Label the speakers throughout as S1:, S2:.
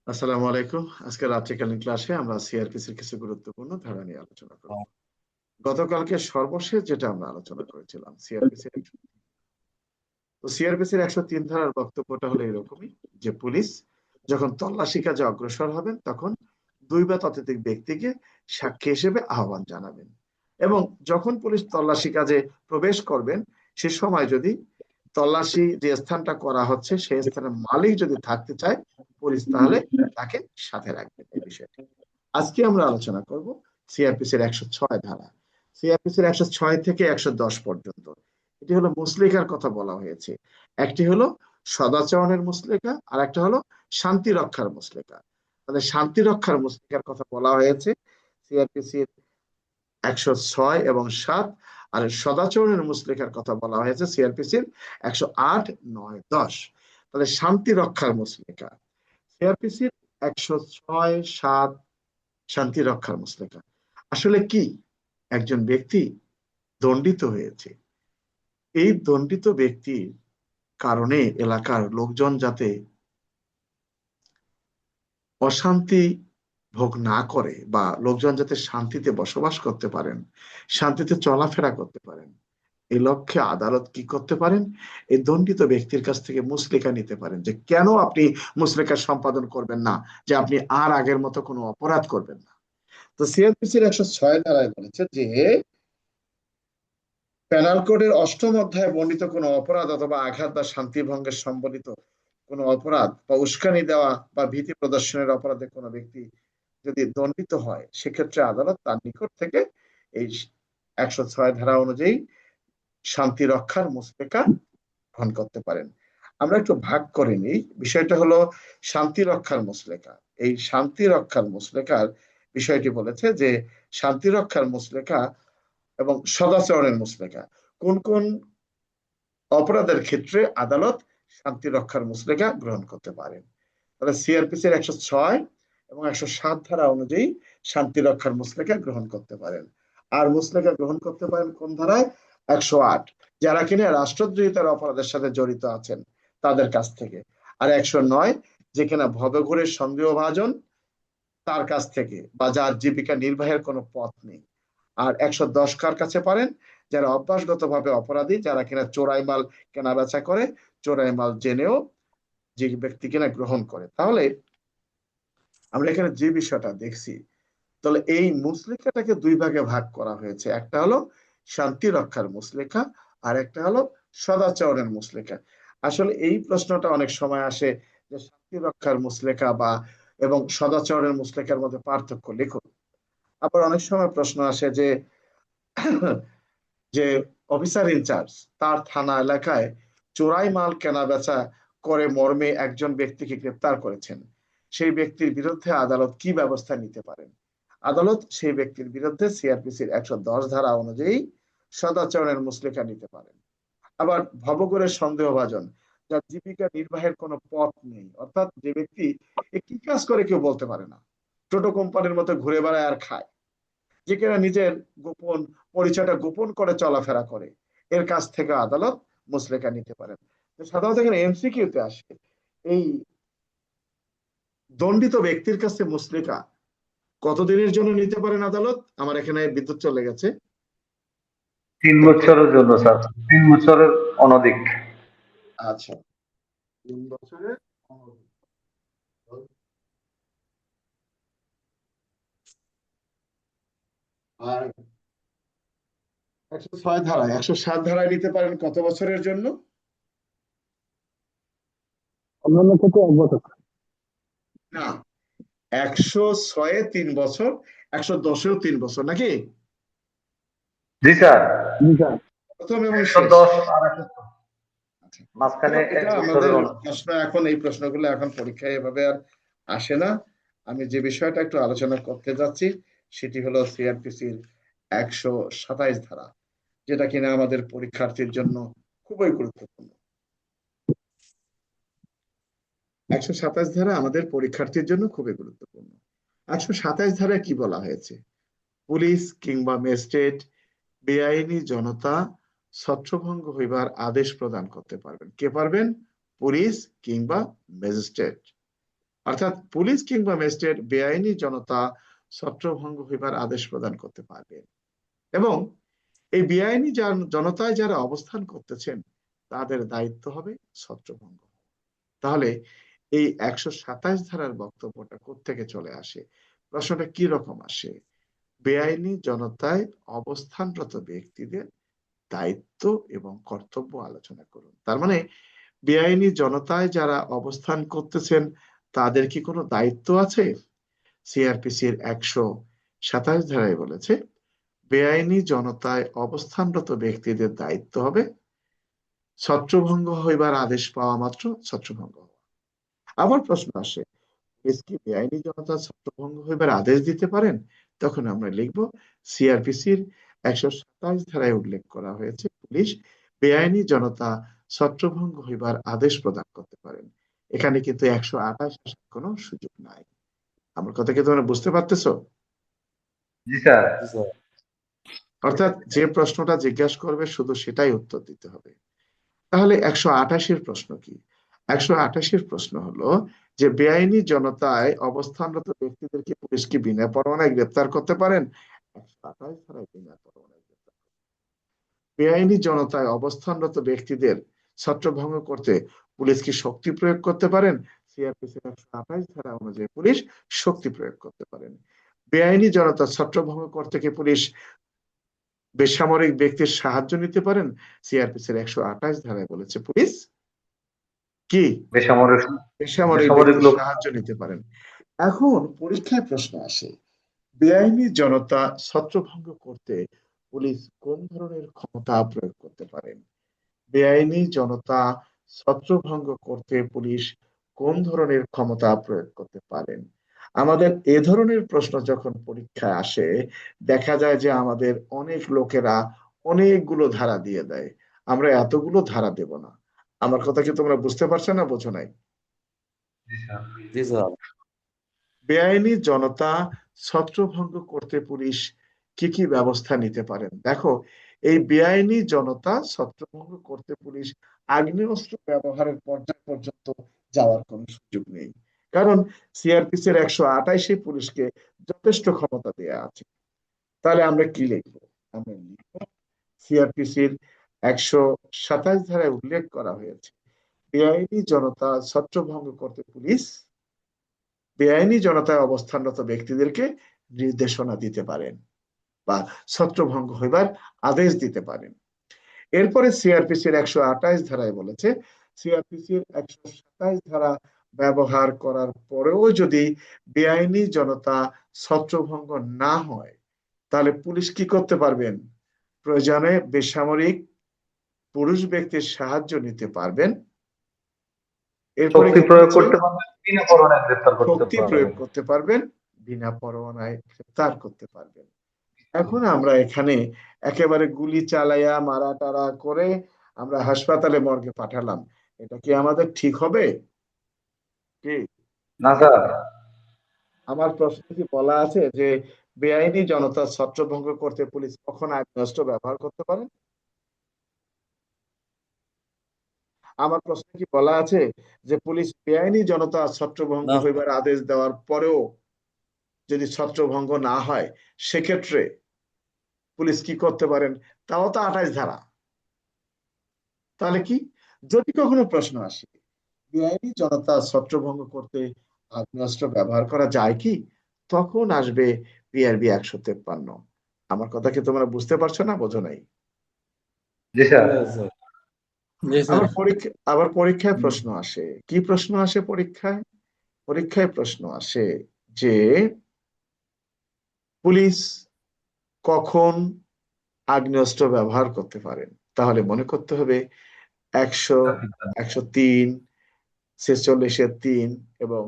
S1: আসসালামু আলাইকুম। আজকে রাত্রিকালীন ক্লাসে আমরা সিআরপিসির কিছু গুরুত্বপূর্ণ ধারা নিয়ে আলোচনা করব। গতকালকে সর্বশেষ যেটা আমরা আলোচনা করেছিলাম সিআরপিসির সিআরপিসির 103 ধারার বক্তব্যটা হলো এরকমই যে পুলিশ যখন তল্লাশি কাজে অগ্রসর হবেন তখন দুই বা ততোধিক ব্যক্তিকে সাক্ষী হিসেবে আহ্বান জানাবেন এবং যখন পুলিশ তল্লাশি কাজে প্রবেশ করবেন সে সময় যদি তল্লাশি যে স্থানটা করা হচ্ছে সেই স্থানের মালিক যদি থাকতে চায় পুলিশ তাহলে তাকে সাথে রাখবেন। এই বিষয়টি আজকে আমরা আলোচনা করব সিআরপিসির 106 ধারা। সিআরপিসির 106 থেকে 110 পর্যন্ত এটি হলো মুসলেকার কথা বলা হয়েছে। একটি হলো সদাচরণের মুসলেকা আর একটা হলো শান্তি রক্ষার মুসলেকা। তাহলে শান্তি রক্ষার মুসলেকার কথা বলা হয়েছে সিআরপিসির 106 এবং 7, আর সদাচরণের মুসলেকার কথা বলা হয়েছে সিআরপিসির 108, 9, 10। তাহলে শান্তি রক্ষার মুসলেকা সিআরপিসির 106, 7 শান্তি রক্ষার মুসলেকা আসলে কি? একজন ব্যক্তি দণ্ডিত হয়েছে, এই দণ্ডিত ব্যক্তির কারণে এলাকার লোকজন যাতে অশান্তি ভোগ না করে বা লোকজন যাতে শান্তিতে বসবাস করতে পারেন, শান্তিতে চলাফেরা করতে পারেন, এই লক্ষ্যে আদালত কি করতে পারেন? এই দণ্ডিত ব্যক্তির কাছ থেকে মুসলেকা নিতে পারেন যে কেন আপনি মুসলেকা সম্পাদন করবেন না, যে আপনি আর আগের মতো কোনো অপরাধ করবেন না। তো সিআরপিসির 106 ধারায় বলেছে যে পেনাল কোডের 8ম অধ্যায়ে বর্ণিত কোনো অপরাধ অথবা আঘাত বা শান্তি ভঙ্গের সম্বলিত কোনো অপরাধ বা উস্কানি দেওয়া বা ভীতি প্রদর্শনের অপরাধে কোনো ব্যক্তি যদি দণ্ডিত হয় সেক্ষেত্রে আদালত তার নিকট থেকে এই 106 ধারা অনুযায়ী শান্তি রক্ষার মুসলেকা গ্রহণ করতে পারেন। আমরা একটু ভাগ করে নিই। বিষয়টা হলো শান্তি রক্ষার মুসলেকা। এই শান্তি রক্ষার মুসলেকার বিষয়টি বলেছে যে শান্তি রক্ষার মুসলেকা এবং সদাচরণের মুসলেকা কোন কোন অপরাধের ক্ষেত্রে আদালত শান্তি রক্ষার মুসলেকা গ্রহণ করতে পারেন। তাহলে সিআরপিসির 106 এবং 107 ধারা অনুযায়ী শান্তি রক্ষার মুসলেকা গ্রহণ করতে পারেন। আর মুসলেকা গ্রহণ করতে পারেন কোন ধারায়? 108, যারা কিনা রাষ্ট্রদ্রোহিতার অপরাধের সাথে জড়িত আছেন তাদের কাছ থেকে। আর 109, যে কিনা ভবঘুরের সন্দেহভাজন তার কাছ থেকে বা যার জীবিকা নির্বাহের কোনো পথ নেই। আর 110 কার কাছে পারেন? যারা অভ্যাসগতভাবে অপরাধী, যারা কিনা চোরাই মাল কেনা বেচা করে, চোরাই মাল জেনেও যে ব্যক্তি কিনা গ্রহণ করে। তাহলে আমরা এখানে যে বিষয়টা দেখছি, তাহলে এই মুসলেখাটাকে দুই ভাগে ভাগ করা হয়েছে। একটা হলো শান্তি রক্ষার মুসলেখা আর একটা হলো সদাচরণের মুসলেখা। আসলে এই প্রশ্নটা অনেক সময় আসে যে শান্তি রক্ষার মুসলেখা বা এবং সদাচরণের মুসলেখার মধ্যে পার্থক্য লিখুন। আবার অনেক সময় প্রশ্ন আসে যে যে অফিসার ইনচার্জ তার থানা এলাকায় চোরাই মাল কেনা বেচা করে মর্মে একজন ব্যক্তিকে গ্রেপ্তার করেছেন, সেই ব্যক্তির বিরুদ্ধে আদালত কি ব্যবস্থা নিতে পারেন? আদালত সেই ব্যক্তির বিরুদ্ধে সিআরপিসির 110 ধারা অনুযায়ী সদাচরণের মুসলেকা নিতে পারেন। আবার ভবঘুরের সন্দেহভাজন, যার জীবিকা নির্বাহের কোনো পথ নেই, অর্থাৎ যে ব্যক্তি কি কাজ করে কেউ বলতে পারে না, টোটো কোম্পানির মতো ঘুরে বেড়ায় আর খায়, যে কিনা নিজের গোপন পরিচয়টা গোপন করে চলাফেরা করে, এর কাছ থেকে আদালত মুসলেকা নিতে পারেন। সাধারণত এখানে এমসিকিউতে আসে এই দণ্ডিত ব্যক্তির কাছে মুসলেকা কতদিনের জন্য নিতে পারেন আদালত? আমার এখানে বিদ্যুৎ চলে গেছে।
S2: 3 বছরের জন্য স্যার, 3 বছরের অনধিক।
S1: আচ্ছা, 3 বছরের অনধিক। আর 106 ধারায় 107 ধারায় নিতে পারেন কত বছরের জন্য?
S3: অন্যান্য ক্ষেত্রে 1 বছর।
S1: না, 106-এ 3 বছর, 110-এও 3 বছর, নাকি?
S2: জি স্যার,
S3: জি স্যার।
S1: প্রথম এবং শেষ।
S2: 110 আর 100
S1: আচ্ছা,
S2: মাঝখানে
S1: এটা
S2: 1 বছরের
S1: আমাদের
S2: অনধিক।
S1: প্রশ্ন। এখন এই প্রশ্নগুলো এখন পরীক্ষায় এভাবে আর আসে না। আমি যে বিষয়টা একটু আলোচনা করতে যাচ্ছি সেটি হলো সিআরপিসির 127 ধারা, যেটা কিনা আমাদের পরীক্ষার্থীর জন্য খুবই গুরুত্বপূর্ণ। 127 ধারা আমাদের পরীক্ষার্থীর জন্য খুবই গুরুত্বপূর্ণ। 127 ধারায় কি বলা হয়েছে? পুলিশ কিংবা ম্যাজিস্ট্রেট বেআইনি জনতা ছত্রভঙ্গ হইবার আদেশ প্রদান করতে পারবেন। কে পারবেন? পুলিশ কিংবা ম্যাজিস্ট্রেট। অর্থাৎ পুলিশ কিংবা ম্যাজিস্ট্রেট বেআইনি জনতা ছত্রভঙ্গ হইবার আদেশ প্রদান করতে পারবেন এবং এই বেআইনি জনতায় যারা অবস্থান করতেছেন তাদের দায়িত্ব হবে ছত্রভঙ্গ। তাহলে এই 127 ধারার বক্তব্যটা কোত্থেকে চলে আসে? প্রশ্নটা কি রকম আসে? বেআইনি জনতায় অবস্থানরত ব্যক্তিদের দায়িত্ব এবং কর্তব্য আলোচনা করুন। তার মানে বেআইনি জনতায় যারা অবস্থান করতেছেন তাদের কি কোনো দায়িত্ব আছে? সিআরপিসির 127 ধারায় বলেছে বেআইনি জনতায় অবস্থানরত ব্যক্তিদের দায়িত্ব হবে ছত্রভঙ্গ হইবার আদেশ পাওয়া মাত্র ছত্রভঙ্গ হওয়া। আবার প্রশ্ন আসে, পুলিশ কি বেআইনি জনতা ছত্রভঙ্গ হইবার আদেশ দিতে পারেন? তখন আমরা লিখব সিআরপিসির 127 ধারায় উল্লেখ করা হয়েছে পুলিশ বেআইনি জনতা ছত্রভঙ্গ হইবার আদেশ প্রদান করতে পারেন। এখানে কিন্তু 128 আসার কোনো সুযোগ নাই। আমার কথা কি তোমরা বুঝতে পারতেছো?
S2: জি স্যার।
S1: অর্থাৎ যে প্রশ্নটা জিজ্ঞাসা করবে শুধু সেটাই উত্তর দিতে হবে। তাহলে 128 প্রশ্ন কি? 128 প্রশ্ন হলো যে বেআইনি জনতায় অবস্থানরত ব্যক্তিদেরকে পুলিশ কি বিনা পরোয়ানায় গ্রেপ্তার করতে পারেন? 128 ধারায় বিনা পরোয়ানায় গ্রেপ্তার। বেআইনি জনতায় অবস্থানরত ব্যক্তিদের ছত্রভঙ্গ করতে পুলিশ কি শক্তি প্রয়োগ করতে পারেন? সিআরপিসির 128 ধারা অনুযায়ী পুলিশ শক্তি প্রয়োগ করতে পারেন। বেআইনি জনতা ছত্রভঙ্গ করতে কি পুলিশ বেসামরিক ব্যক্তির সাহায্য নিতে পারেন? সিআরপিসির 128 ধারায় বলেছে পুলিশ কি
S2: বেসামরিক
S1: বেসামরিক
S2: বেসামরিক
S1: ব্যক্তির
S2: লোক
S1: সাহায্য নিতে পারেন। এখন পরীক্ষায় প্রশ্ন আসে, বেআইনি জনতা ছত্রভঙ্গ করতে পুলিশ কোন ধরনের ক্ষমতা প্রয়োগ করতে পারেন? বেআইনি জনতা ছত্রভঙ্গ করতে পুলিশ কোন ধরনের ক্ষমতা প্রয়োগ করতে পারেন? আমাদের এ ধরনের প্রশ্ন যখন পরীক্ষায় আসে দেখা যায় যে আমাদের অনেক লোকেরা অনেকগুলো ধারা দিয়ে দেয়। আমরা এতগুলো ধারা দেব না। আমার কথা কি তোমরা বুঝতে পারছো না বোঝো নাই?
S2: জি স্যার।
S1: বেআইনি জনতা ছত্রভঙ্গ করতে পুলিশ কি কি ব্যবস্থা নিতে পারেন? দেখো, এই বেআইনি জনতা ছত্রভঙ্গ করতে পুলিশ আগ্নেয়াস্ত্র ব্যবহারের পর্যায় পর্যন্ত যাওয়ার কোনো সুযোগ নেই, কারণ সিআরপিসির 128 পুলিশকে যথেষ্ট ক্ষমতা দেয়া আছে। তাহলে আমরা কি লিখবো? আমরা লিখবো সিআরপিসির 127 ধারায় উল্লেখ করা হয়েছে বেআইনি জনতা ছত্রভঙ্গ করতে পুলিশ বেআইনি জনতায় অবস্থানরত ব্যক্তিদেরকে নির্দেশনা দিতে পারেন বা ছত্রভঙ্গ হইবার আদেশ দিতে পারেন। এরপরে সিআরপিসির 128 ধারায় বলেছে সিআরপিসির 127 ধারা ব্যবহার করার পরেও যদি বেআইনি জনতা ছত্রভঙ্গ না হয় তাহলে পুলিশ কি করতে পারবেন? প্রয়োজনে বেসামরিক পুরুষ ব্যক্তির সাহায্য নিতে পারবেন। এরপরে
S2: শক্তি
S1: কি
S2: প্রয়োগ
S1: বলেছে?
S2: করতে পারবেন, বিনা পরোয়ানায় গ্রেফতার করতে
S1: শক্তি প্রয়োগ
S2: পারবেন।
S1: করতে পারবেন, বিনা পরোয়ানায় গ্রেফতার করতে পারবেন। এখন আমরা এখানে একেবারে গুলি চালাইয়া মারা টারা করে আমরা হাসপাতালে মর্গে পাঠালাম, এটা কি আমাদের ঠিক হবে? কি
S2: না স্যার।
S1: আমার প্রশ্নে কি বলা আছে যে বেআইনি জনতা ছত্রভঙ্গ করতে পুলিশ কখন আগ্নেয়াস্ত্র ব্যবহার করতে পারেন? আমার প্রশ্নে কি বলা আছে যে পুলিশ বেআইনি জনতা ছত্রভঙ্গ
S4: না
S1: হইবার আদেশ দেওয়ার পরেও যদি ছত্রভঙ্গ না হয় সেক্ষেত্রে পুলিশ কি করতে পারেন? তাও তো 28 ধারা। তাহলে কি, যদি কখনো প্রশ্ন আসে বেআইনি জনতা ছত্রভঙ্গ করতে আগ্নেয়াস্ত্র ব্যবহার করা যায় কি, তখন আসবে পিআরবি 153। আমার কথা কি তোমরা বুঝতে পারছো না বোঝো নাই?
S2: জি স্যার।
S4: জি স্যার।
S1: আবার পরীক্ষায় প্রশ্ন আসে, কি প্রশ্ন আসে পরীক্ষায়? পরীক্ষায় প্রশ্ন আসে যে পুলিশ কখন আগ্নেয়াস্ত্র ব্যবহার করতে পারেন? তাহলে মনে করতে হবে 100, 103, 46-3 এবং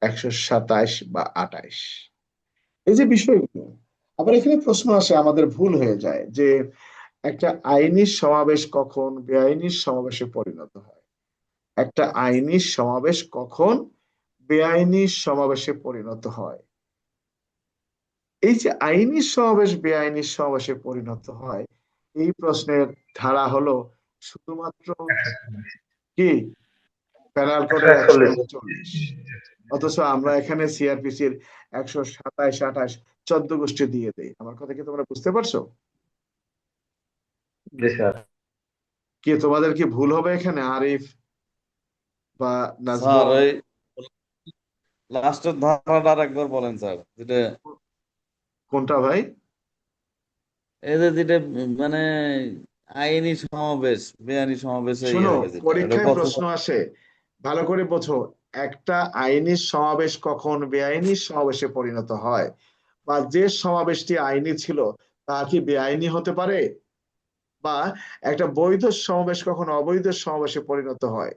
S1: 127 বা 28, এই যে বিষয়গুলো। আবার এখানে প্রশ্ন আসে, আমাদের ভুল হয়ে যায় যে একটা আইনি সমাবেশ কখন বেআইনি সমাবেশে পরিণত হয়, একটা আইনি সমাবেশ কখন বেআইনি সমাবেশে পরিণত হয়। এই যে আইনি সমাবেশ বেআইনি সমাবেশে পরিণত হয়, এই প্রশ্নের ধারা হলো শুধুমাত্র কি প্যানাল কোডের
S2: 141
S1: 141, অথচ আমরা এখানে সিআরপিসির 127, 28, 14 গোষ্ঠী দিয়ে দেই। আমার কথা কি তোমরা বুঝতে পারছো?
S2: জি স্যার।
S1: কি তোমাদের কি ভুল হবে এখানে, আরিফ বা
S5: স্যার
S1: নাজমুল?
S5: ওই লাস্টের ধারাটা আরেকবার বলেন স্যার, যেটা
S1: কোনটা ভাই?
S5: এই যে যেটা মানে আইনি সমাবেশ বেআইনি সমাবেশে
S1: শোনো,
S5: হবে যেটা, এটা
S1: পরীক্ষায়
S5: কত?
S1: প্রশ্ন আসে, ভালো করে বোঝো। একটা আইনি সমাবেশ কখন বেআইনি সমাবেশে পরিণত হয়, বা যে সমাবেশটি আইনি ছিল তা কি বেআইনি হতে পারে, বা একটা বৈধ সমাবেশ কখন অবৈধ সমাবেশে পরিণত হয়,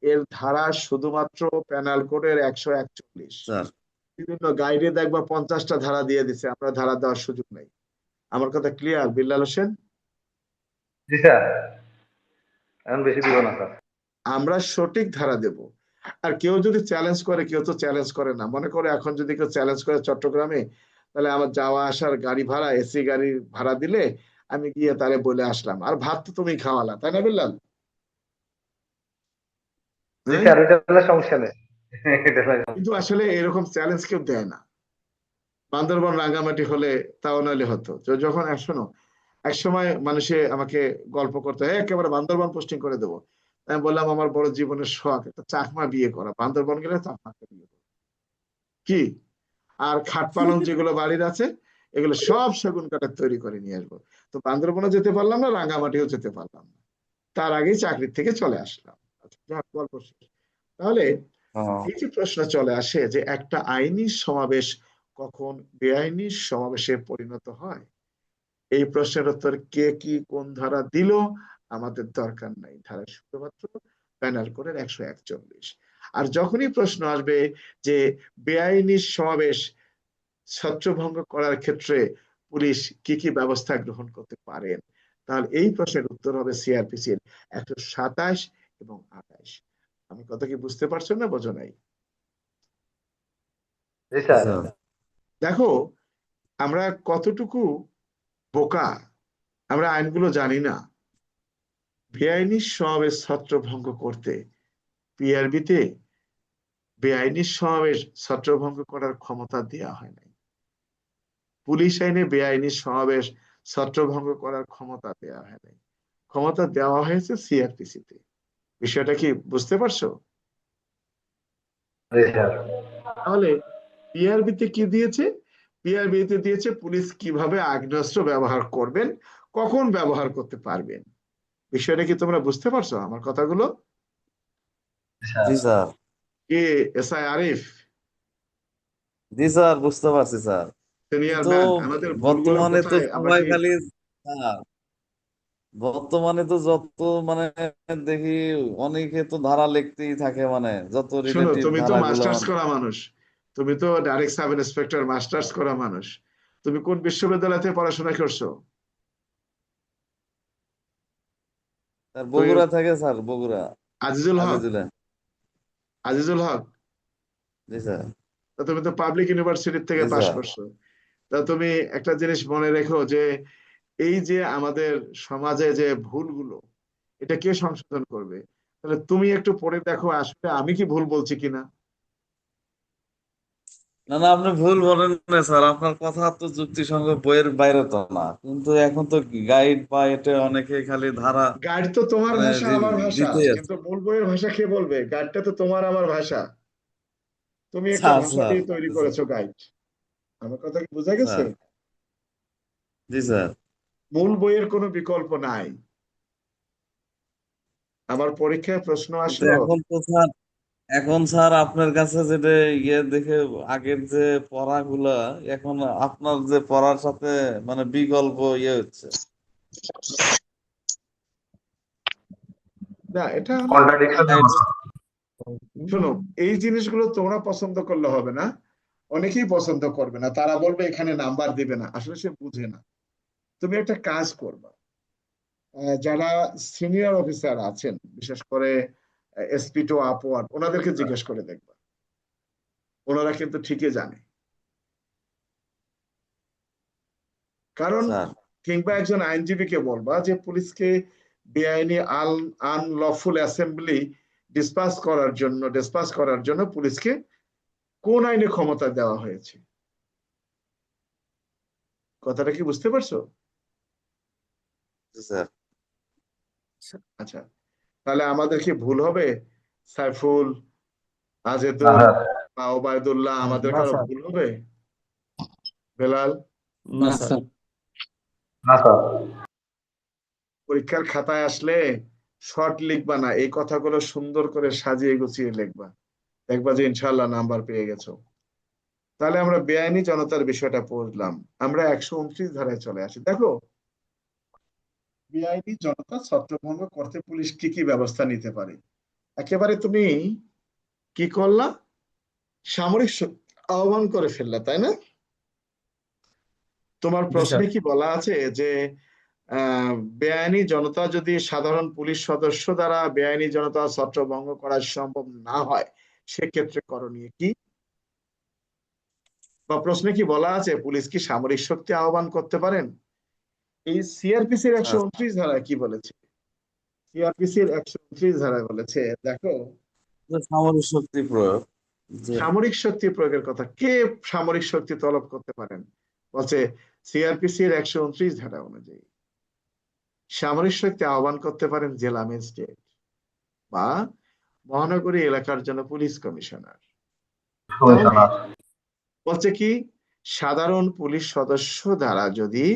S1: এর ধারা শুধুমাত্র প্যানাল কোডের 141।
S5: স্যার
S1: বিভিন্ন গাইডে দেখবা 50টা ধারা দিয়ে দিছে, আমরা ধারা দেওয়ার সুযোগ নাই। আমার কথা ক্লিয়ার বিল্লাল হোসেন?
S2: জি স্যার, এখন বেশি দিব না স্যার।
S1: আমরা সঠিক ধারা দেব। আর কেউ যদি চ্যালেঞ্জ করে, কেউ তো চ্যালেঞ্জ করে না। মনে করে এখন যদি কেউ চ্যালেঞ্জ করে চট্টগ্রামে, তাহলে আমার যাওয়া আসার গাড়ি ভাড়া, এসি গাড়ি ভাড়া দিলে আমি গিয়ে তারে বলে আসলাম, আর ভাত তো তুমি খাওয়ালা, তাই না বিল্লাল?
S2: জি
S1: হ্যাঁ,
S2: স্যার, এটা হলে সমস্যা নেই। এটা হলে
S1: কিন্তু আসলে এরকম চ্যালেঞ্জ কেউ দেয় না। বান্দরবান রাঙ্গামাটি হলে তাও নাহলে হতো। তো যখন শোনো, এক সময় মানুষে আমাকে গল্প করতে হয় একেবারে বান্দরবান পোস্টিং করে দেবো। আমি বললাম আমার বড় জীবনের শখ একটা চাকমা বিয়ে করা, বান্দরবান গেলে চাকমাকে বিয়ে করবো। কি, আর খাট পালং যেগুলো বাড়ির আছে এগুলো সব সেগুন কাঠের তৈরি করে নিয়ে আসবো। তো বান্দরবনে যেতে পারলাম না, রাঙ্গামাটিও যেতে পারলাম না, তার আগেই চাকরির থেকে চলে আসলাম। আচ্ছা, যাক, গল্প শেষ। তাহলে এই যে প্রশ্ন চলে আসে যে একটা আইনি সমাবেশ কখন বেআইনি সমাবেশে পরিণত হয়, এই প্রশ্নের উত্তর কে কি কোন ধারা দিল আমাদের দরকার নাই। ধারা শুধুমাত্র প্যানাল কোডের 141। আর যখনই প্রশ্ন আসবে যে বেআইনি সমাবেশ ছত্রভঙ্গ করার ক্ষেত্রে পুলিশ কি কি ব্যবস্থা গ্রহণ করতে পারেন, তাহলে এই প্রশ্নের উত্তর হবে সিআরপিসির 127 এবং 28। আমি কথা কি বুঝতে পারছো না বোঝো নাই?
S2: জি স্যার।
S5: স্যার
S1: দেখো, আমরা কতটুকু বোকা, আমরা আইনগুলো জানি না। বেআইনি সমাবেশ ছত্রভঙ্গ করতে পিআরবিতে বেআইনি সমাবেশ ছত্রভঙ্গ করার ক্ষমতা দেওয়া হয় নাই। পুলিশ আইনে বেআইনি সমাবেশ ছত্রভঙ্গ করার ক্ষমতা দেওয়া হয় নাই। ক্ষমতা দেওয়া হয়েছে সিআরপিসিতে। বিষয়টা কি বুঝতে পারছো?
S2: জি স্যার।
S1: তাহলে পিআরবিতে কি দিয়েছে? পিআরবিতে দিয়েছে পুলিশ কিভাবে আগ্নেয়াস্ত্র ব্যবহার করবেন, কখন ব্যবহার করতে পারবেন। বিষয়টা কি তোমরা বুঝতে পারছো আমার কথাগুলো?
S2: জি স্যার।
S5: জি স্যার
S1: কে এসআই আরিফ,
S5: জি স্যার বুঝতে পারছি স্যার,
S1: সিনিয়র
S5: কিন্তু
S1: ম্যান, আমাদের ভুলগুলো
S5: বর্তমানে তো
S1: কোথায় আমরা
S5: সবাই
S1: কি?
S5: খালি স্যার, বর্তমানে তো যত মানে দেখি অনেকে তো ধারা লিখতেই থাকে, মানে যত
S1: শোনো,
S5: রিলেটিভ
S1: তুমি তো
S5: ধারাগুলো
S1: মাস্টার্স
S5: মানে।
S1: করা মানুষ, তুমি তো ডাইরেক্ট সাব ইন্সপেক্টর মাস্টার্স করা মানুষ। তুমি কোন বিশ্ববিদ্যালয়তে পড়াশোনা করছো?
S5: স্যার
S1: তুমি
S5: বগুড়া থেকে স্যার, বগুড়া
S1: আজিজুল হক,
S5: আজিজুলে।
S1: আজিজুল হক।
S5: জি স্যার।
S1: তা তুমি তো পাবলিক ইউনিভার্সিটি থেকে
S5: জি
S1: পাশ
S5: স্যার।
S1: করছো। তা তুমি একটা জিনিস মনে রেখো যে এই যে আমাদের সমাজে যে ভুলগুলো, এটা কে সংশোধন করবে? তাহলে তুমি একটু পড়ে দেখো আসলে আমি কি ভুল বলছি কিনা।
S5: না না, আপনি ভুল বলেন না স্যার, আপনার কথা তো যুক্তিসঙ্গত, বইয়ের বাইরে তো না, কিন্তু এখন তো গাইড বা এটা অনেকে খালি ধারা
S1: গাইড তো তোমার
S5: মানে
S1: ভাষা আমার ভাষা,
S5: দিতেই আছে।
S1: কিন্তু মূল বইয়ের ভাষা কে বলবে? গাইডটা তো তোমার আমার ভাষা, তুমি একটা
S5: স্যার
S1: ভাষা
S5: স্যার
S1: দিয়ে তৈরি করেছো গাইড। আমার কথা কি বোঝা গেছে?
S5: স্যার জি স্যার।
S1: মূল বইয়ের কোনো বিকল্প নাই। আমার পরীক্ষায় প্রশ্ন
S5: কিন্তু
S1: আসলো,
S5: এখন তো স্যার, এখন স্যার আপনার কাছে যেটা ইয়ে দেখে আগের যে পড়াগুলা, এখন আপনার যে পড়ার সাথে মানে বিকল্প ইয়ে হচ্ছে।
S1: না এটা হলো,
S2: কন্ট্রাডিকশন।
S1: শোনো, এই জিনিসগুলো তোমরা পছন্দ করলে হবে না, অনেকেই পছন্দ করবে না, তারা বলবে এখানে নাম্বার দিবে না, আসলে সে বুঝে না। তুমি একটা কাজ করবা, যারা সিনিয়র অফিসার আছেন, বিশেষ করে এসপি টু আপওয়ার্ড, ওনাদেরকে জিজ্ঞেস করে দেখবা, ওনারা কিন্তু ঠিকই জানে। কারণ,
S5: স্যার
S1: কিংবা একজন আইনজীবীকে বলবা যে পুলিশকে বেআইনি আনলফুল অ্যাসেম্বলি ডিসপাস করার জন্য পুলিশকে কোন আইনে ক্ষমতা দেওয়া হয়েছে? কথাটা কি বুঝতে পারছো?
S5: জি স্যার।
S1: আচ্ছা, তাহলে আমাদের কি ভুল হবে? সাইফুল,
S2: না
S1: আজেদুল
S2: স্যার,
S1: বা ওবায়দুল্লাহ, আমাদের
S3: না
S1: কারো
S3: স্যার।
S1: ভুল হবে? বেলাল,
S4: না
S3: না
S4: স্যার।
S3: স্যার।
S2: না স্যার।
S1: পরীক্ষার খাতায় আসলে শর্ট লিখবা না, এই কথাগুলো সুন্দর করে সাজিয়ে গুছিয়ে লিখবা, দেখবা যে ইনশাআল্লাহ নাম্বার পেয়ে গেছো। তাহলে আমরা বেআইনি জনতার বিষয়টা পড়লাম। আমরা 129 ধারায় চলে আসি। দেখো, বেআইনি জনতা ছত্রভঙ্গ করতে পুলিশ কি কি ব্যবস্থা নিতে পারে। একেবারে তুমি কি করলা, সামরিক আহ্বান করে ফেললা, তাই না? তোমার
S4: জি
S1: প্রশ্নে
S4: স্যার।
S1: কি বলা আছে যে বেআইনি জনতা যদি সাধারণ পুলিশ সদস্য দ্বারা বেআইনি জনতা ছত্রভঙ্গ করা সম্ভব না হয়, সেক্ষেত্রে করণীয় কি? বা প্রশ্নে কি বলা আছে পুলিশ কি সামরিক শক্তি আহ্বান করতে পারেন? এই সিআরপিসির
S5: হ্যাঁ,
S1: 129 ধারায় কি বলেছে? সিআরপিসির 129 ধারায় বলেছে, দেখো,
S5: সামরিক শক্তি প্রয়োগ। জি।
S1: সামরিক শক্তি প্রয়োগের কথা কে সামরিক শক্তি তলব করতে পারেন? বলছে সিআরপিসির 129 ধারা অনুযায়ী সামরিক শক্তি আহ্বান করতে পারেন জেলা ম্যাজিস্ট্রেট বা মহানগরী এলাকার জন্য পুলিশ কমিশনার। তার মানে
S2: কমিশনার।
S1: বলছে কি, সাধারণ পুলিশ সদস্য দ্বারা যদি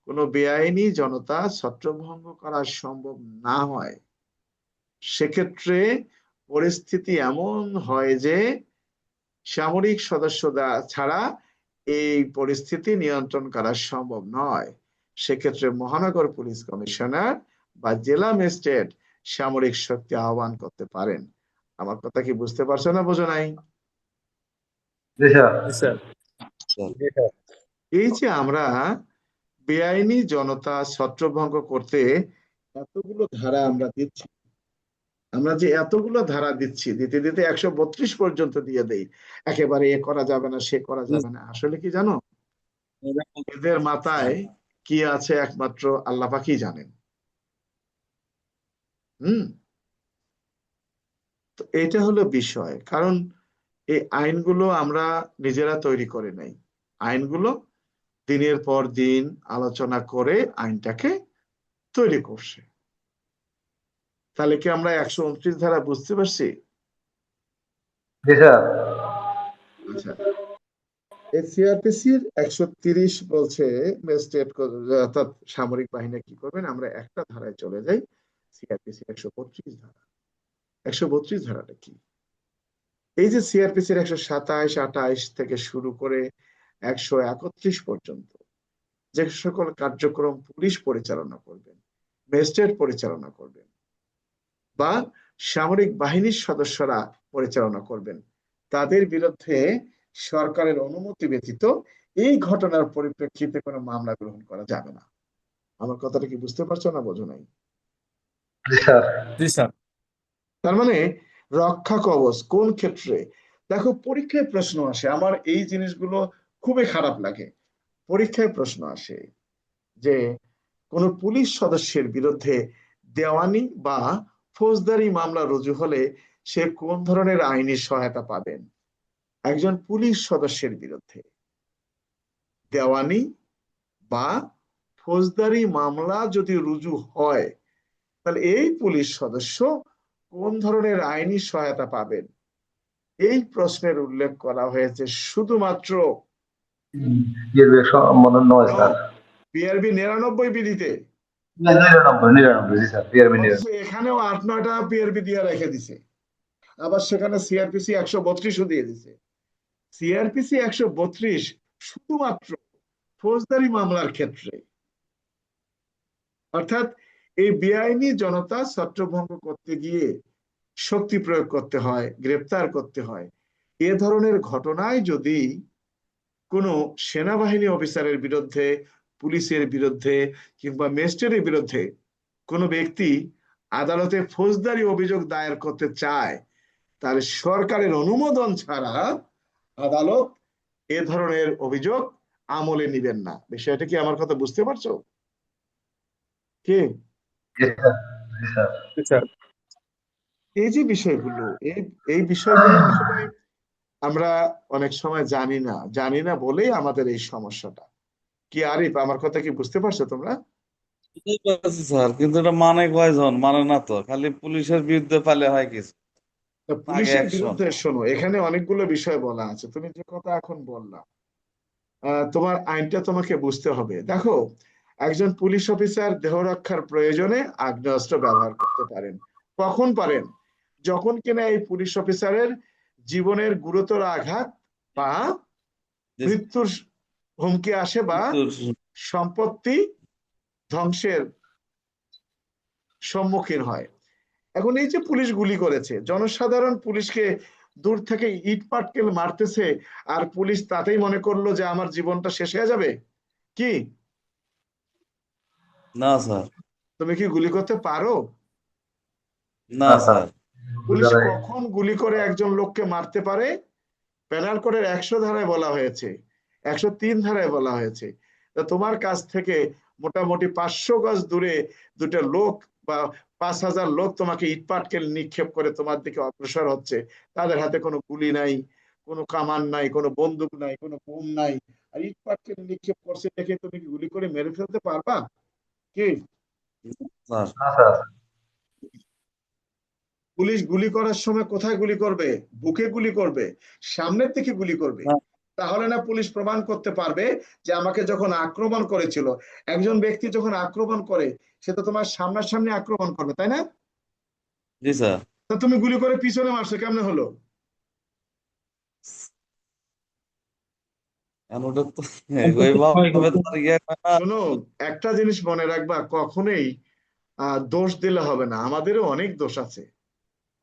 S1: কোনো বেআইনি জনতা ছত্রভঙ্গ করা সম্ভব না হয়, সেক্ষেত্রে পরিস্থিতি এমন হয় যে সামরিক সদস্য ছাড়া এই পরিস্থিতি নিয়ন্ত্রণ করা সম্ভব নয়, সেক্ষেত্রে মহানগর পুলিশ কমিশনার বা জেলা ম্যাজিস্ট্রেট সামরিক শক্তি আহ্বান করতে পারেন। আমার কথা কি বুঝতে পারছো না বোঝো নাই?
S2: জি স্যার।
S4: জি স্যার।
S3: জি স্যার।
S1: এই যে আমরা বেআইনি জনতা ছত্রভঙ্গ করতে এতগুলো ধারা আমরা দিচ্ছি, আমরা যে এতগুলো ধারা দিচ্ছি, দিতে দিতে 132 পর্যন্ত দিয়ে দেই, একেবারে এ করা যাবে না সে করা যাবে না, আসলে কি জানো, এদের মাথায় কি আছে একমাত্র আল্লাহ পাকই জানেন। হুম। তো এটা হলো বিষয়, কারণ এই আইনগুলো আমরা নিজেরা তৈরি করে নাই। আইনগুলো দিনের পর দিন আলোচনা করে আইনটাকে তৈরি করছে। তাহলে কি আমরা 129 ধারা বুঝতে পারছি?
S2: জি স্যার।
S1: আচ্ছা, এই সিআরপিসির 130 বলছে ম্যাজিস্ট্রেট অর্থাৎ সামরিক বাহিনী কি করবেন। আমরা একটা ধারায় চলে যাই, সিআরপিসি 132 ধারা। 132 ধারাটা কি? এই যে সিআরপিসির 127, 28 থেকে শুরু করে 131 পর্যন্ত যে সকল কার্যক্রম পুলিশ পরিচালনা করবেন, ম্যাজিস্ট্রেট পরিচালনা করবেন বা সামরিক বাহিনীর সদস্যরা পরিচালনা করবেন, তাদের বিরুদ্ধে সরকারের অনুমতি ব্যতীত এই ঘটনার পরিপ্রেক্ষিতে কোনো মামলা গ্রহণ করা যাবে না। আমার কথাটা কি বুঝতে পারছো না বোঝো নাই?
S2: জি স্যার।
S4: জি স্যার।
S1: তার মানে রক্ষা কবচ কোন ক্ষেত্রে? দেখো, পরীক্ষায় প্রশ্ন আসে, আমার এই জিনিসগুলো খুবই খারাপ লাগে। পরীক্ষায় প্রশ্ন আসে যে কোন পুলিশ সদস্যের বিরুদ্ধে দেওয়ানি বা ফৌজদারি মামলা রুজু হলে সে কোন ধরনের আইনি সহায়তা পাবেন? একজন পুলিশ সদস্যের বিরুদ্ধে দেওয়ানি বা ফৌজদারি মামলা যদি রুজু হয়, তাহলে এই পুলিশ সদস্য কোন ধরনের আইনি সহায়তা পাবেন? এই প্রশ্নের উল্লেখ করা হয়েছে শুধুমাত্র
S2: মনে নয় স্যার।
S1: বিআরবি 99 বিধিতে।
S2: 99 জি স্যার, পিআরবি
S1: অথচ
S2: 99।
S1: এখানেও 8-9টা পিআরবি দিয়ে রেখে দিছে, আবার সেখানে সিআরপিসি 132ও দিয়ে দিছে। সিআরপিসি 132 শুধুমাত্র ফৌজদারি মামলার ক্ষেত্রে, অর্থাৎ এই বেআইনি জনতা ছত্রভঙ্গ করতে গিয়ে শক্তি প্রয়োগ করতে হয়, গ্রেপ্তার করতে হয়, এ ধরনের ঘটনায় যদি কোনো সেনাবাহিনী অফিসারের বিরুদ্ধে, পুলিশের বিরুদ্ধে কিংবা ম্যাজিস্ট্রেটের বিরুদ্ধে কোনো ব্যক্তি আদালতে ফৌজদারি অভিযোগ দায়ের করতে চায়, তার সরকারের অনুমোদন ছাড়া আদালত এ ধরনের অভিযোগ আমলে নিবেন না। বিষয়টা কি আমার কথা বুঝতে পারছো? কি?
S2: জি স্যার। জি স্যার।
S4: জি স্যার।
S1: এই যে বিষয়গুলো, এই এই বিষয়গুলো আসলে আমরা অনেক সময় জানি না বলেই আমাদের এই সমস্যাটা। কি আরিফ, আমার কথা কি বুঝতে পারছো তোমরা?
S5: বুঝতে পারছি স্যার, কিন্তু এটা মানে কয়জন মানে না তো, খালি পুলিশের বিরুদ্ধে পালে হয় কিছু,
S1: তো
S5: আগে
S1: পুলিশের
S5: অ্যাকশন।
S1: বিরুদ্ধে শোনো, এখানে অনেকগুলো বিষয় বলা আছে, তুমি যে কথা এখন বললা, তোমার আইনটা তোমাকে বুঝতে হবে। দেখো, একজন পুলিশ অফিসার দেহ রক্ষার প্রয়োজনে আগ্নেয়াস্ত্র ব্যবহার করতে পারেন। কখন পারেন? যখন কিনা এই পুলিশ অফিসারের জীবনের গুরুতর আঘাত বা মৃত্যুর হুমকি আসে, বা সম্পত্তি ধ্বংসের সম্মুখীন হয়। এখন এই যে পুলিশ গুলি করেছে, জনসাধারণ পুলিশকে দূর থেকে ইট পাটকেল মারতেছে, আর পুলিশ তাতেই মনে করলো যে আমার জীবনটা শেষ হয়ে যাবে। কি
S5: না স্যার,
S1: তুমি কি গুলি করতে পারো?
S5: না
S2: না স্যার,
S5: স্যার।
S1: পুলিশ
S2: বুঝা যায়।
S1: কখন গুলি করে একজন লোককে মারতে পারে? পেনাল কোডের 100 ধারায় বলা হয়েছে, 103 ধারায় বলা হয়েছে। তা তোমার কাছ থেকে মোটামুটি 500 গজ দূরে দুটো লোক বা 5,000 লোক তোমাকে ইটপাটকেল নিক্ষেপ করে তোমার দিকে অগ্রসর হচ্ছে, তাদের হাতে কোনো গুলি নাই, কোনো কামান নাই, কোনো বন্দুক নাই, কোনো বোম নাই, আর ইটপাটকেল নিক্ষেপ করছে দেখে তুমি কি গুলি করে মেরে ফেলতে পারবা? কি
S5: স্যার,
S2: না স্যার।
S1: পুলিশ গুলি করার সময় কোথায় গুলি করবে? বুকে গুলি করবে, সামনের দিকে গুলি করবে।
S5: না।
S1: তাহলে না পুলিশ প্রমাণ করতে পারবে যে আমাকে যখন আক্রমণ করেছিল, একজন ব্যক্তি যখন আক্রমণ করে, সে তো তোমার সামনাসামনি আক্রমণ করবে, তাই না?
S5: জি স্যার।
S1: তা তুমি গুলি করে পিছনে মারছো, কেমনে হলো?
S5: এখন ওটা তো
S3: হয়
S5: ওইভাবে
S3: কিন্তু
S5: তো আর ইয়ে হয় না।
S1: শোনো, একটা জিনিস মনে রাখবা, কখনোই দোষ দিলে হবে না, আমাদেরও অনেক দোষ আছে।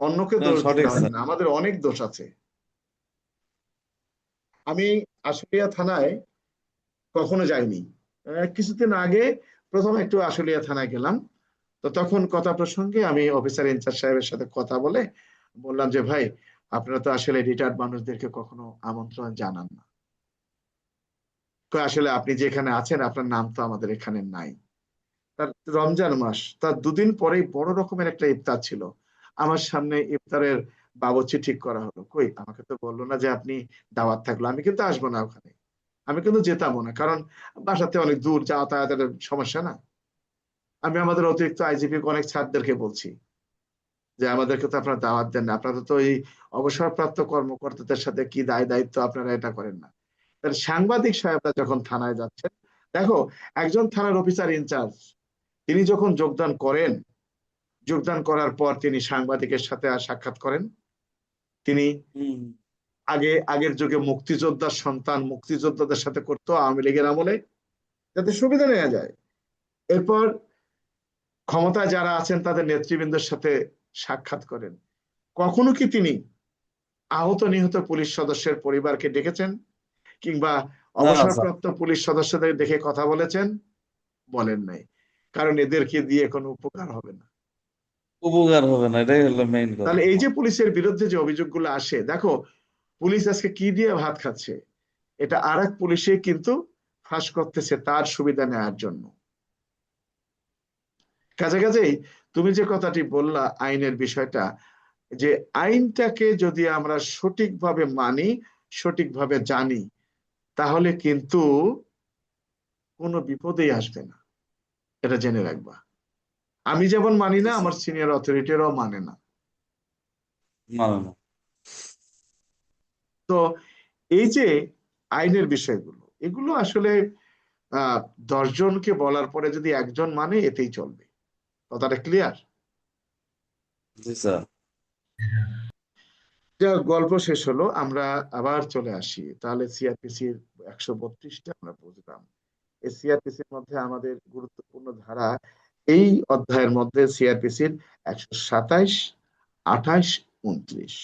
S1: অন্যকে
S5: না,
S1: দোষ দিলে
S5: সঠিক
S1: হবে
S5: স্যার।
S1: না, আমাদের অনেক দোষ আছে। আমি আশুলিয়া থানায় কখনো যাইনি। কিছুদিন আগে প্রথম একটু আশুলিয়া থানায় গেলাম। তো তখন কথা প্রসঙ্গে আমি অফিসার ইনচার্জ সাহেবের সাথে কথা বলে বললাম যে, ভাই, আপনারা তো আসলে রিটায়ার্ড মানুষদেরকে কখনো আমন্ত্রণ জানান না। আসলে আপনি যেখানে আছেন, আপনার নাম তো আমাদের এখানে নাই। তার রমজান মাস, তার দুদিন পরেই বড় রকমের একটা ইফতার ছিল। আমার সামনে ইফতারের বাবুর্চি ঠিক করা হলো। কই, আমাকে তো বললো না যে আপনি দাওয়াত থাকলো, আমি কিন্তু আসবো না ওখানে, আমি কিন্তু যেতামও না, কারণ বাসাতে অনেক দূর, যাতায়াতের সমস্যা না। আমি আমাদের অতিরিক্ত আইজিপি অনেক ছাত্রদেরকে বলছি যে আমাদেরকে তো আপনারা দাওয়াত দেন না, আপনারা তো এই অবসরপ্রাপ্ত কর্মকর্তাদের সাথে কি দায় দায়িত্ব, আপনারা এটা করেন না। তাহলে সাংবাদিক সাহেবরা যখন থানায় যাচ্ছেন, দেখো, একজন থানার অফিসার ইনচার্জ তিনি যখন যোগদান করেন, যোগদান করার পর তিনি সাংবাদিকের সাথে আর সাক্ষাৎ করেন। তিনি
S5: হুম।
S1: আগের যুগে মুক্তিযোদ্ধার সন্তান মুক্তিযোদ্ধাদের সাথে করতো আওয়ামী লীগের আমলে, যাতে সুবিধা নেওয়া যায়। এরপর ক্ষমতায় যারা আছেন তাদের নেতৃবৃন্দের সাথে সাক্ষাৎ করেন। কখনো কি তিনি আহত নিহত পুলিশ সদস্যের পরিবারকে ডেকেছেন, কিংবা
S5: না স্যার,
S1: অবসরপ্রাপ্ত পুলিশ সদস্যদের দেখে কথা বলেছেন? বলেন নাই। কারণ এদেরকে দিয়ে কোনো উপকার হবে না।
S5: উপকার হবে না, এটাই হলো মেইন
S1: তাহলে
S5: কথা।
S1: এই যে পুলিশের বিরুদ্ধে যে অভিযোগগুলো আসে, দেখো, পুলিশ আজকে কি দিয়ে ভাত খাচ্ছে, এটা আর এক পুলিশে কিন্তু ফাঁস করতেছে তার সুবিধা নেওয়ার জন্য। কাছাকাছি তুমি যে কথাটি বললা আইনের বিষয়টা, যে আইনটাকে যদি আমরা সঠিকভাবে মানি, সঠিকভাবে জানি, তাহলে কিন্তু কোনো বিপদেই আসবে না, এটা জেনে রাখবা। আমি যেমন মানি
S5: জি
S1: না, আমার
S5: স্যার।
S1: সিনিয়র অথরিটিরাও মানে না।
S5: না না না।
S1: তো এই যে আইনের বিষয়গুলো, এগুলো আসলে আহ 10 জনকে বলার পরে যদি একজন মানে, এতেই চলবে। কথাটা ক্লিয়ার?
S5: জি স্যার।
S1: যা গল্প শেষ হলো, আমরা আবার চলে আসি তাহলে সিআরপিসির 132টা আমরা বুঝলাম। এই সিআরপিসির মধ্যে আমাদের গুরুত্বপূর্ণ ধারা, এই অধ্যায়ের মধ্যে সিআরপিসির 127, 28, 29,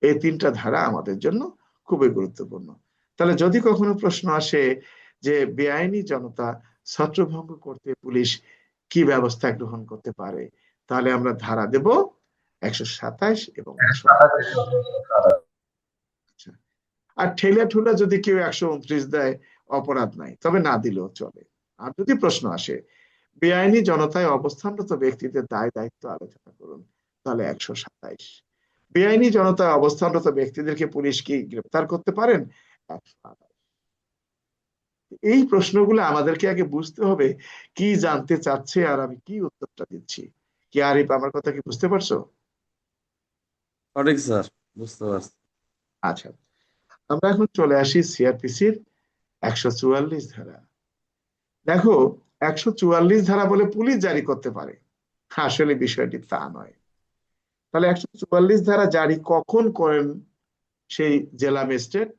S1: এই তিনটা ধারা আমাদের জন্য খুবই গুরুত্বপূর্ণ। তাহলে যদি কখনো প্রশ্ন আসে যে বেআইনি জনতা ছত্রভঙ্গ করতে পুলিশ কি ব্যবস্থা গ্রহণ করতে পারে, তাহলে আমরা ধারা দেব 127 এবং 128। আচ্ছা, আর ঠেলা ঠুলা যদি কেউ 129 দেয়, অপরাধ নাই, তবে না দিলেও চলে। আর যদি প্রশ্ন আসে বেআইনি জনতায় অবস্থানরত ব্যক্তিদের দায় দায়িত্ব আলোচনা করুন, তাহলে 127। বেআইনি জনতায় অবস্থানরত ব্যক্তিদেরকে পুলিশ কি গ্রেপ্তার করতে পারেন? 128। এই প্রশ্নগুলো আমাদেরকে আগে বুঝতে হবে কি জানতে চাচ্ছে আর আমি কি উত্তরটা দিচ্ছি। কি আরিফ, আমার কথা কি বুঝতে পারছো?
S5: সঠিক স্যার, বুঝতে পারছি।
S1: আচ্ছা, আমরা এখন চলে আসি সিআরপিসির 144 ধারা। দেখো, 144 ধারা বলে পুলিশ জারি করতে পারে, আসলে বিষয়টি তা নয়। তাহলে 144 ধারা জারি কখন করেন সেই জেলা ম্যাজিস্ট্রেট?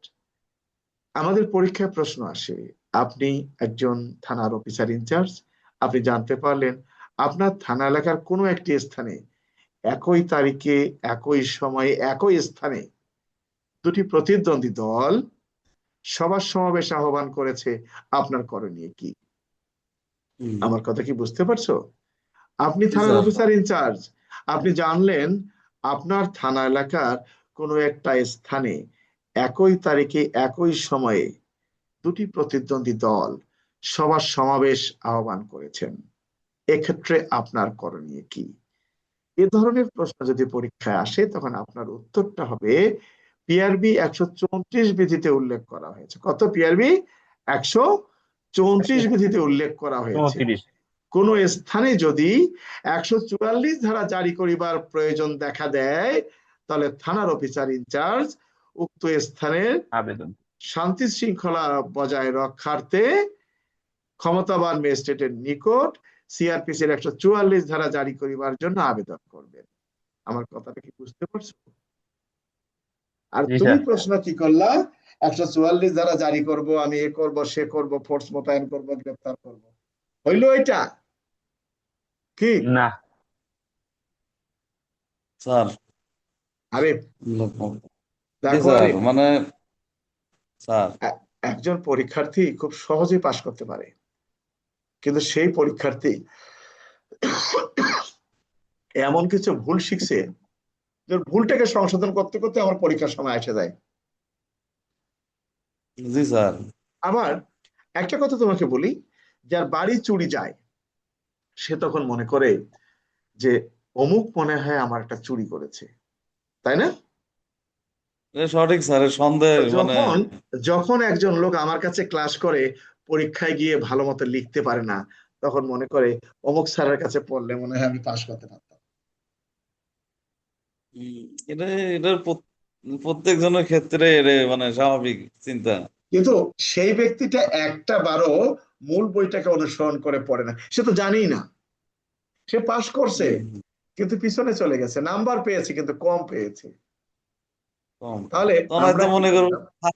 S1: আমাদের পরীক্ষায় প্রশ্ন আসে, আপনি একজন থানার অফিসার ইনচার্জ, আপনি জানতে পারলেন আপনার থানা এলাকার কোনো একটি স্থানে একই তারিখে, একই সময়ে, একই স্থানে দুটি প্রতিদ্বন্দ্বী দল সভা সমাবেশ আহ্বান করেছে, আপনার করণীয় কি?
S5: হুম,
S1: আমার কথা কি বুঝতে পারছো? আপনি
S5: জি
S1: থানার
S5: স্যার।
S1: অফিসার ইনচার্জ, আপনি জানলেন আপনার থানা এলাকার কোনো একটা স্থানে একই তারিখে, একই সময়ে দুটি প্রতিদ্বন্দ্বী দল সভা সমাবেশ আহ্বান করেছেন, এক্ষেত্রে আপনার করণীয় কি? এ ধরনের প্রশ্ন যদি পরীক্ষায় আসে তখন আপনার উত্তরটা হবে পিআরবি 134 বিধিতে উল্লেখ করা হয়েছে। কত? পিআরবি 134 বিধিতে উল্লেখ করা হয়েছে,
S3: 34।
S1: কোন স্থানে যদি 144 ধারা জারি করিবার প্রয়োজন দেখা দেয়, তাহলে থানার অফিসার ইনচার্জ উক্ত স্থানের
S3: আবেদন।
S1: শান্তি শৃঙ্খলা বজায় রক্ষার্থে ক্ষমতাবান ম্যাজিস্ট্রেটের নিকট সিআরপিসির 144 ধারা জারি করিবার জন্য আবেদন করবেন। আমার কথাটা কি বুঝতে পারছো? আর
S3: জি
S1: তুমি
S3: স্যার।
S1: প্রশ্ন কি করলা, 144 ধারা জারি করব, আমি এ করব, সে করব, ফোর্স মোতায়েন করব, গ্রেফতার করব, হইলো এটা কি?
S3: না।
S5: স্যার,
S1: আরে
S5: জি
S1: দেখো
S5: স্যার,
S1: আরে,
S5: মানে স্যার,
S1: একজন পরীক্ষার্থী খুব সহজেই পাশ করতে পারে, কিন্তু সেই পরীক্ষার্থী এমন কিছু ভুল শিখছে যে ভুলটাকে সংশোধন করতে করতে আমার পরীক্ষার সময় এসে যায়।
S5: জি স্যার।
S1: আবার একটা কথা তোমাকে বলি, যার বাড়ি চুরি যায় সে তখন মনে করে যে অমুক মনে হয় আমার একটা চুরি করেছে, তাই না?
S5: এ সঠিক স্যার, এ সন্দেহ
S1: তো
S5: মানে
S1: যখন যখন একজন লোক আমার কাছে ক্লাস করে পরীক্ষায় গিয়ে ভালো মতো লিখতে পারে না, তখন মনে করে অমুক স্যারের কাছে পড়লে মনে হয় আমি পাশ করতে পারতাম।
S5: উম, এটা এটার প্রত্যেক জনের ক্ষেত্রে মানে স্বাভাবিক চিন্তা।
S1: কিন্তু সেই ব্যক্তিটা একটা বারও মূল বইটাকে অনুসরণ করে পড়ে না, সে তো জানেই না, সে পাশ করছে
S5: হুম,
S1: কিন্তু পিছনে চলে গেছে, নাম্বার পেয়েছে কিন্তু কম পেয়েছে।
S5: কম।
S1: তাহলে
S5: তখন
S1: আমরা
S5: হয়তো
S1: কি
S5: মনে করবো
S1: করলাম,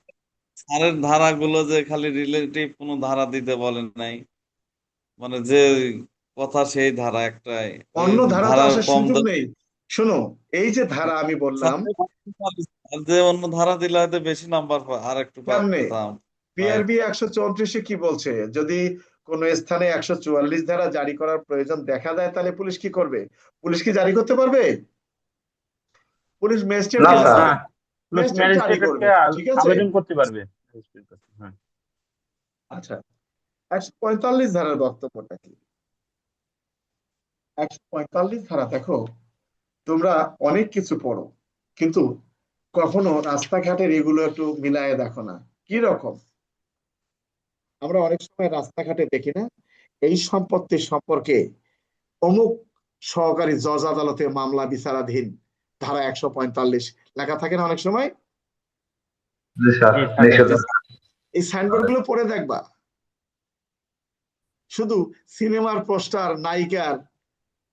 S5: স্যারের ধারাগুলো যে খালি রিলেটিভ কোনো ধারা দিতে বলেন নাই, মানে যে কথা সেই ধারা একটাই, ওই
S1: অন্য ধারা তো
S5: ধারার
S1: আসার
S5: কম
S1: সুযোগ নেই। শোনো, এই যে ধারা আমি বললাম,
S5: যে অন্য ধারা দিলে হয়তো বেশি নাম্বার আর একটু
S1: কেমনে
S5: পেতাম।
S1: পিআরবি 134-এ কি বলছে, যদি কোন স্থানে 144 ধারা জারি করার প্রয়োজন দেখা দেয় তাহলে পুলিশ কি করবে? পুলিশ কি জারি করতে পারবে? পুলিশ
S2: না
S1: ম্যাজিস্ট্রেটকে
S2: স্যার।
S1: দিবে,
S3: না,
S1: ম্যাজিস্ট্রেট জারি
S3: ম্যাজিস্ট্রেটকে
S1: করবে, ঠিক আছে?
S3: আবেদন করতে পারবে। হ্যাঁ।
S1: আচ্ছা, 145 ধারার বক্তব্যটা কি? 145 ধারা দেখো, তোমরা অনেক কিছু পড়ো কিন্তু কখনো রাস্তাঘাটের এগুলো একটু মিলায়ে দেখো না, কি রকম? আমরা অনেক সময় রাস্তাঘাটে দেখি না, এই সম্পত্তির সম্পর্কে অমুক সহকারী জজ আদালতে মামলা বিচারাধীন, ধারা 145 লেখা থাকে না অনেক সময়?
S2: জি স্যার,
S3: জি থাকে।
S2: নিষেধ।
S1: এই সাইনবোর্ড গুলো পড়ে দেখবা, শুধু সিনেমার পোস্টার, নায়িকার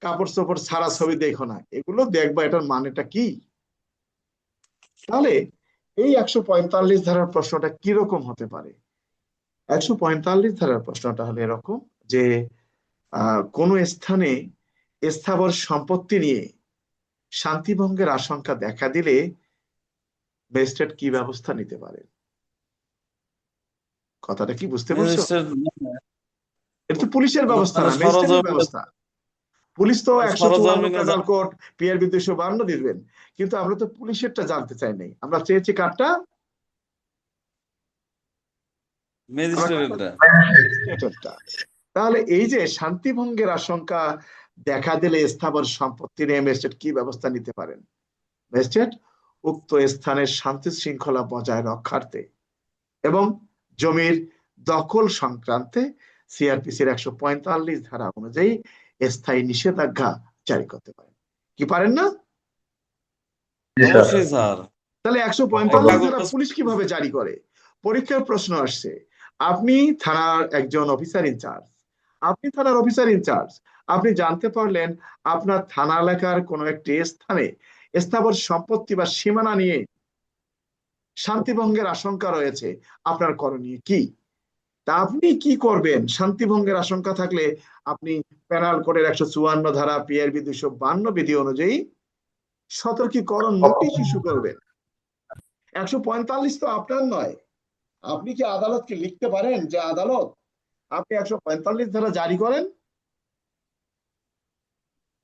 S1: কাপড় চোপড় ছাড়া ছবি দেখো না, এগুলো দেখবা এটার মানেটা কি। তাহলে এই 145 ধারার প্রশ্নটা কিরকম হতে পারে? 145 ধারার প্রশ্নটা হলো এরকম যে কোন স্থানে স্থাবর সম্পত্তি নিয়ে শান্তিভঙ্গের আশঙ্কা দেখা দিলে ম্যাজিস্ট্রেট কি ব্যবস্থা নিতে পারে? কথাটা কি বুঝতে পারছো?
S5: ম্যাজিস্ট্রেট
S1: এটা তো পুলিশের ব্যবস্থা
S5: মানে
S1: না, ম্যাজিস্ট্রেটের
S5: সরজমিনে
S1: ব্যবস্থা। পুলিশ তো 154
S5: সরজমিনে
S1: পেনাল কোড, পিআরবি 252 দিবেন, কিন্তু আমরা তো পুলিশেরটা জানতে চাই নাই, আমরা চেয়েছি কারটা? আমরা
S5: ম্যাজিস্ট্রেটটা
S1: ম্যাজিস্ট্রেটেরটা। তাহলে এই যে শান্তিভঙ্গের আশঙ্কা দেখা দিলে স্থাবর সম্পত্তি নিয়ে ম্যাজিস্ট্রেট কি ব্যবস্থা নিতে পারেন? ম্যাজিস্ট্রেট উক্ত স্থানের শান্তি শৃঙ্খলা বজায় রক্ষার্থে এবং জমির দখল সংক্রান্তে সিআরপিসির 145 ধারা অনুযায়ী স্থায়ী নিষেধাজ্ঞা জারি করতে পারেন। কি পারেন না?
S2: জি স্যার।
S5: অবশ্যই স্যার।
S1: তাহলে 145 ধারা
S5: কাগজ
S1: পুলিশ কিভাবে জারি করে? পরীক্ষার প্রশ্ন আসছে, আপনি থানার একজন অফিসার ইনচার্জ, আপনি জানতে পারলেন আপনার থানা এলাকার কোন একটি স্থানে স্থাবর সম্পত্তি বা সীমানা নিয়ে শান্তিভঙ্গের আশঙ্কা রয়েছে, আপনার করণীয় কি? তা আপনি কি করবেন? শান্তিভঙ্গের আশঙ্কা থাকলে আপনি পেনাল কোডের 154 ধারা, পিআরবি 252 বিধি অনুযায়ী সতর্কীকরণ নোটিশ ইস্যু করবেন। 145 তো আপনার নয়, আপনি কি আদালতকে লিখতে পারেন যে আদালত আপনি 145 ধারা জারি করেন?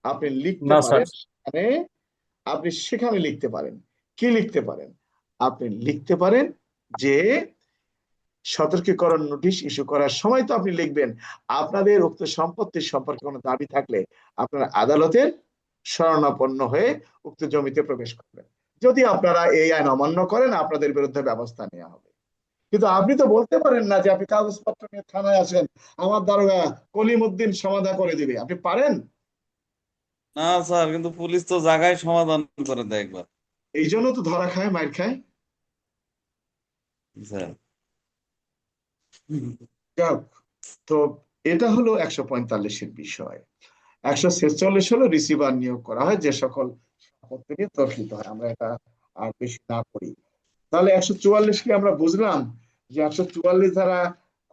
S1: আপনি লিখতে
S4: না স্যার।
S1: পারেন সেখানে, আপনি সেখানে লিখতে পারেন, কি লিখতে পারেন? আপনি লিখতে পারেন যে সতর্কীকরণ নোটিশ ইস্যু করার সময় তো আপনি লিখবেন আপনাদের উক্ত সম্পত্তির সম্পর্কে কোনো দাবি থাকলে আপনারা আদালতের শরণাপন্ন হয়ে উক্ত জমিতে প্রবেশ করবেন। যদি আপনারা এই আইন অমান্য করেন আপনাদের বিরুদ্ধে ব্যবস্থা নেওয়া হবে। কিন্তু আপনি তো বলতে পারেন না যে আপনি কাগজপত্র নিয়ে থানায় আসেন, আমার দারোগা কলিমউদ্দিন সমাধা করে দিবে। আপনি পারেন?
S5: না স্যার, কিন্তু পুলিশ তো জায়গায় সমাধান করে দেয় একবার।
S1: এই জন্য তো ধরা খায়, মাইর খায়।
S5: স্যার
S1: যাক, তো এটা হলো 145-এর বিষয়। 146 হলো রিসিভার নিয়োগ করা হয় যে সকল সম্পত্তি নিয়ে তর্কিত হয়। আমরা এটা আর বেশি না করি। তাহলে 144 কি আমরা বুঝলাম যে 144 ধারা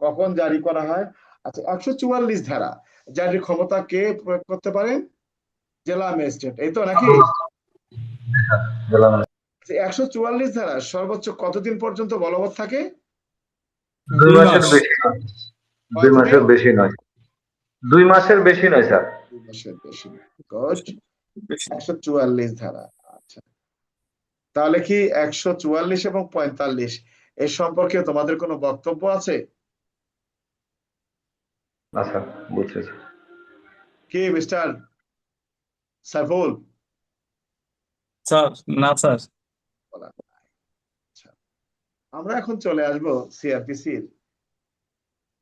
S1: কখন জারি করা হয়? আচ্ছা, 144 ধারা জারির ক্ষমতা কে প্রয়োগ করতে পারেন? জেলা ম্যাজিস্ট্রেট, এই তো নাকি?
S2: গেলাম।
S1: 144 ধারা সর্বোচ্চ কতদিন পর্যন্ত বলবৎ থাকে?
S2: 2
S4: 2
S2: মাসের
S4: মাস।
S2: বেশি নয়। 2
S1: কতদিন?
S2: মাসের বেশি নয়। 2 মাসের বেশি নয় স্যার।
S1: 2 মাসের বেশি। গুড। 144 ধারা। আচ্ছা, তাহলে কি 144 এবং 45 এর সম্পর্কে তোমাদের কোনো বক্তব্য আছে?
S2: না স্যার, বুঝছি স্যার।
S1: কি মিস্টার সাইফুল?
S4: স্যার না স্যার।
S1: বলা নাই। আচ্ছা, আমরা এখন চলে আসব সিআরপিসির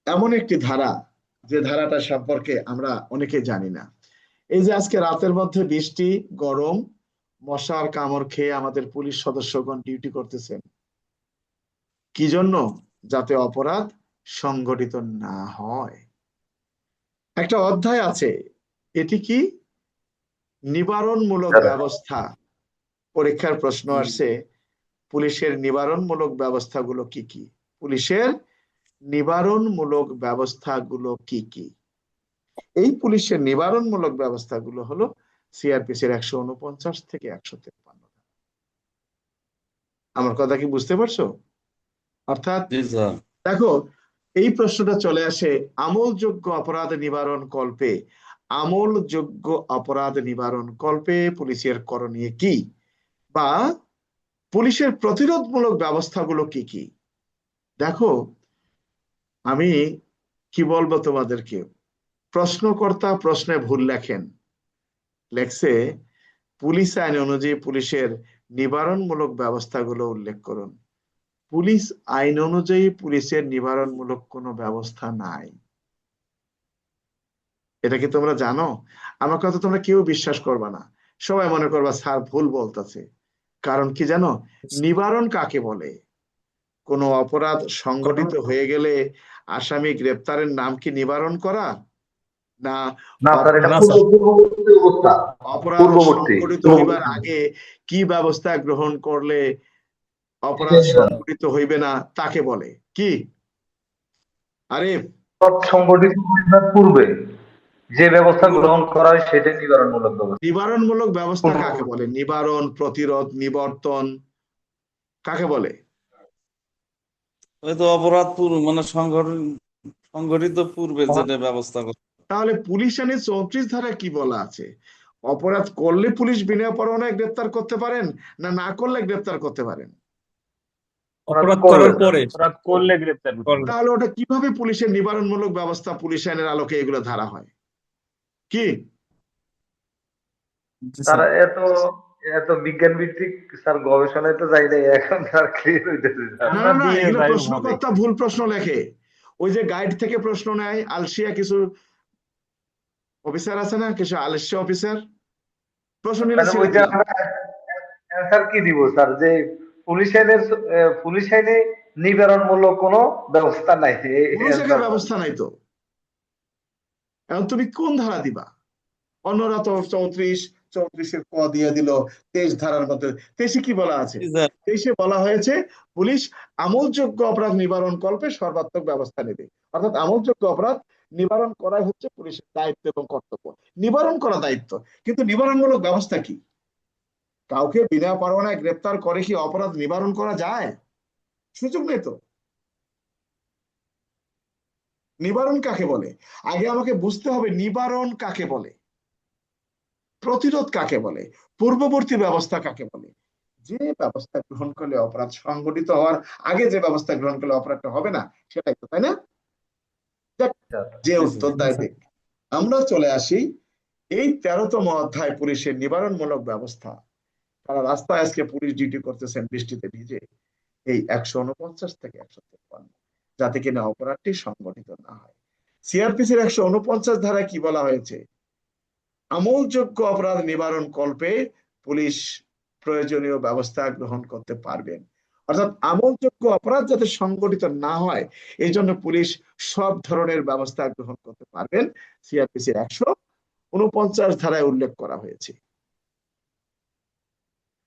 S1: এমন একটি ধারা যে ধারাটা সম্পর্কে আমরা অনেকে জানি না। এই যে আজকে রাতের মধ্যে বৃষ্টি, গরম, মশার কামড় খেয়ে আমাদের পুলিশ সদস্যগণ ডিউটি করতেছেন, কি জন্য? যাতে অপরাধ সংগঠিত না হয়। একটা অধ্যায় আছে, এটি কি? নিবারণমূলক ব্যবস্থা। পরীক্ষার প্রশ্ন আসছে, পুলিশের নিবারণমূলক ব্যবস্থাগুলো কি কি? পুলিশের নিবারণমূলক ব্যবস্থাগুলো কি কি? এই পুলিশের নিবারণমূলক ব্যবস্থাগুলো হলো সিআরপিসির 149 থেকে 153। আমার কথা কি বুঝতে পারছো? অর্থাৎ
S5: জি স্যার।
S1: দেখো, এই প্রশ্নটা চলে আসে আমলযোগ্য অপরাধ নিবারণ কল্পে। আমলযোগ্য অপরাধ নিবারণ কল্পে পুলিশের করণীয় কি, বা পুলিশের প্রতিরোধমূলক ব্যবস্থাগুলো কি কি? দেখো, আমি কি বলবো তোমাদেরকে, প্রশ্নকর্তা প্রশ্নে ভুল লেখেন, লেখছে পুলিশ আইন অনুযায়ী পুলিশের নিবারণমূলক ব্যবস্থাগুলো উল্লেখ করুন। পুলিশ আইন অনুযায়ী পুলিশের নিবারণমূলক কোনো ব্যবস্থা নাই। এটা কি তোমরা জানো? আমার কথা তোমরা কেউ বিশ্বাস করবা না, সবাই মনে করবা স্যার ভুল বলতেছে। কারণ কি জানো? নিবারণ কাকে বলে? কোনো অপরাধ সংগঠিত হয়ে গেলে আসামি গ্রেপ্তারের নাম কি নিবারণ করা? না
S2: না স্যার, এটা
S4: না স্যার।
S2: পূর্ববর্তী অবস্থা।
S1: অপরাধ
S2: পূর্ববর্তী।
S1: সংগঠিত হইবার আগে কি ব্যবস্থা গ্রহণ করলে অপরাধ সংগঠিত হইবে না তাকে বলে কি? আরে
S2: সংগঠিত হওয়ার পূর্বে যে ব্যবস্থা গ্রহণ করা হয় সেটাই নিবারণমূলক ব্যবস্থা।
S1: নিবারণমূলক ব্যবস্থা কাকে বলে? নিবারণ, প্রতিরোধ, নিবর্তন কাকে বলে?
S5: ওই তো অপরাধ মানে সংগঠিত পূর্বে যেটা ব্যবস্থা করে।
S1: তাহলে পুলিশ আইনের 34 ধারায় কি বলা আছে? অপরাধ করলে পুলিশ বিনা পরোয়ানায় গ্রেপ্তার করতে পারেন, না না করলে গ্রেপ্তার করতে পারেন?
S4: অপরাধ করার পরে।
S3: অপরাধ করলে গ্রেপ্তার করতে
S4: করলে।
S1: তাহলে ওটা কিভাবে পুলিশের নিবারণমূলক ব্যবস্থা পুলিশ আইনের আলোকে এগুলো ধারা হয়? কি
S4: জি
S2: তার
S4: স্যার।
S2: এত এত বিজ্ঞান ভিত্তিক স্যার গবেষণায় তো যাই নাই, এখন স্যার ক্লিয়ার হইতেছে স্যার।
S1: না
S3: আমরা
S1: না না,
S3: দিয়ে
S1: এগুলো
S3: যাই হবে।
S1: প্রশ্নকর্তা ভুল প্রশ্ন লেখে। ওই যে গাইড থেকে প্রশ্ন নেয়, আলসিয়া কিছু অফিসার আছে না, কিছু আলস্য অফিসার, প্রশ্ন নিলে
S2: তাহলে
S1: ছেড়ে
S2: ওইটা
S1: দিলাম।
S2: আমরা অ্যান্সার কি দিব স্যার, যে পুলিশ আইনের পুলিশ আইনে নিবারণমূলক কোনো ব্যবস্থা নাই, এই
S1: কোনো জায়গায়
S2: অ্যান্সার স্যার।
S1: ব্যবস্থা নাই তো। এখন তুমি কোন ধারা দিবা? অন্যরা তো 34 34-এর ক দিয়ে দিল 23 ধারার মধ্যে। 23-এ কি বলা আছে?
S5: জি স্যার।
S1: 23-এ বলা হয়েছে পুলিশ আমলযোগ্য অপরাধ নিবারণ কল্পে সর্বাত্মক ব্যবস্থা নেবে। অর্থাৎ আমলযোগ্য অপরাধ নিবারণ করাই হচ্ছে পুলিশের দায়িত্ব এবং কর্তব্য। নিবারণ করা দায়িত্ব, কিন্তু নিবারণমূলক ব্যবস্থা কি? কাউকে বিনা পরোয়ানায় গ্রেপ্তার করে কি অপরাধ নিবারণ করা যায়? সুযোগ নেই তো। নিবারণ কাকে বলে? আগে আমাকে বুঝতে হবে নিবারণ কাকে বলে, প্রতিরোধ কাকে বলে, পূর্ববর্তী ব্যবস্থা কাকে বলে। যে ব্যবস্থা গ্রহণ করলে অপরাধ সংগঠিত হওয়ার আগে যে ব্যবস্থা গ্রহণ করলে অপরাধটা হবে না, সেটাই তো, তাই না? যাক, যে
S5: জি
S1: উত্তর
S5: স্যার।
S4: জি
S1: দেয়
S4: স্যার।
S1: দিক। আমরা চলে আসি এই 13তম অধ্যায়, পুলিশের নিবারণমূলক ব্যবস্থা। তারা রাস্তায় আজকে পুলিশ ডিউটি করতেছেন বৃষ্টিতে ভিজে, এই 149 থেকে 153, যাতে কিনা অপরাধটি সংগঠিত না হয়। সিআরপিসির 149 ধারায় কি বলা হয়েছে? আমলযোগ্য অপরাধ নিবারণ কল্পে পুলিশ প্রয়োজনীয় ব্যবস্থা গ্রহণ করতে পারবেন। অর্থাৎ আমলযোগ্য অপরাধ যাতে সংগঠিত না হয়, এই জন্য পুলিশ সব ধরনের ব্যবস্থা গ্রহণ করতে পারবেন, সিআরপিসির 149 ধারায় উল্লেখ করা হয়েছে।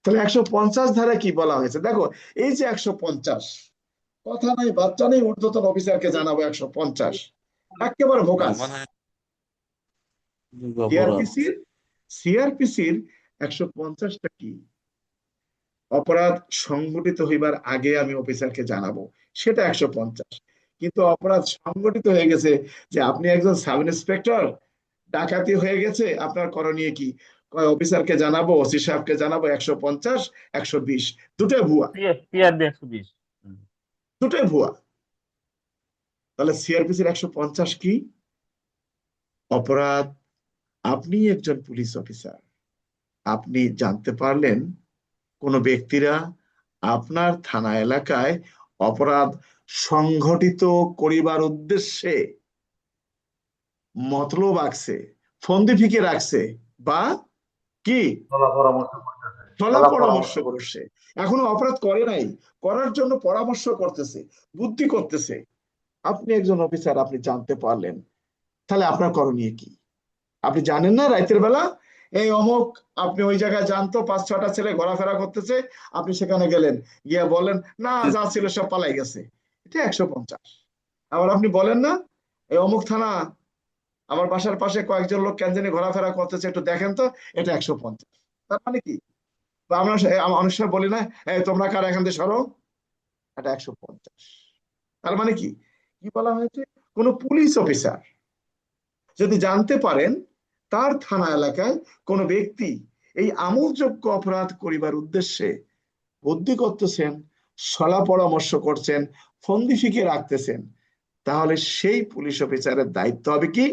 S1: তাহলে 150 ধারায় কি বলা হয়েছে দেখো। এই যে 150, কথা নাই বাচ্চা নেই, ঊর্ধ্বতন অফিসারকে জানাবো 150, একেবারে ভোকাস।
S5: মানে অপরাধ।
S1: সিআরপিসির সিআরপিসির 150টা কি? অপরাধ সংগঠিত হইবার আগে আমি অফিসারকে জানাবো, সেটা 150। কিন্তু অপরাধ সংগঠিত হয়ে গেছে, যে আপনি একজন সাব ইন্সপেক্টর, ডাকাতি হয়ে গেছে, আপনার করণীয় কি? কয় অফিসারকে জানাবো, ওসি সাহেবকে জানাবো, 150 120, দুটোই ভুয়া,
S3: পিআর দিয়ে 120।
S1: দুটোই ভুয়া। তাহলে সিআরপিসির 150 কি? অপরাধ, আপনি একজন পুলিশ অফিসার, আপনি জানতে পারলেন কোন ব্যক্তিরা আপনার থানা এলাকায় অপরাধ সংঘটিত করিবার উদ্দেশ্যে মতলব আঁকছে, ফন্দি ফিকে রাখছে, বা কি
S2: বলা পরামর্শ করতেছে,
S1: চলা
S2: বলা
S1: পরামর্শ
S2: পরামর্শ করতেছে।
S1: করছে। এখনো অপরাধ করে নাই, করার জন্য পরামর্শ করতেছে, বুদ্ধি করতেছে। আপনি একজন অফিসার, আপনি জানতে পারলেন, তাহলে আপনার করণীয় কি? আপনি জানেন না রাতের বেলা এই অমুক, আপনি ওই জায়গায় জানতো 5-6টা ছেলে ঘোরাফেরা করতেছে, আপনি সেখানে গেলেন, গিয়ে বলেন না যা ছিল সব পালাই গেছে, এটা 150। আবার আপনি বলেন না এই অমুক থানা, আমার বাসার পাশে কয়েকজন লোক কেন জানি ঘোরাফেরা করতেছে, একটু দেখেন তো, এটা 150। তার মানে কি? বা আমরা অনেক সময় বলি না, এই তোমরা কার এখান থেকে সরো, এটা 150। তার মানে কি? কি বলা হয়েছে? কোন পুলিশ অফিসার যদি জানতে পারেন তার থানা এলাকায় কোন ব্যক্তি এই আমলযোগ্য অপরাধ করিবার উদ্দেশ্যে বুদ্ধি করতেছেন, সলা পরামর্শ করছেন, ফন্দি ফিকে রাখতেছেন, তাহলে সেই পুলিশ অফিসারের দায়িত্ব হবে কি?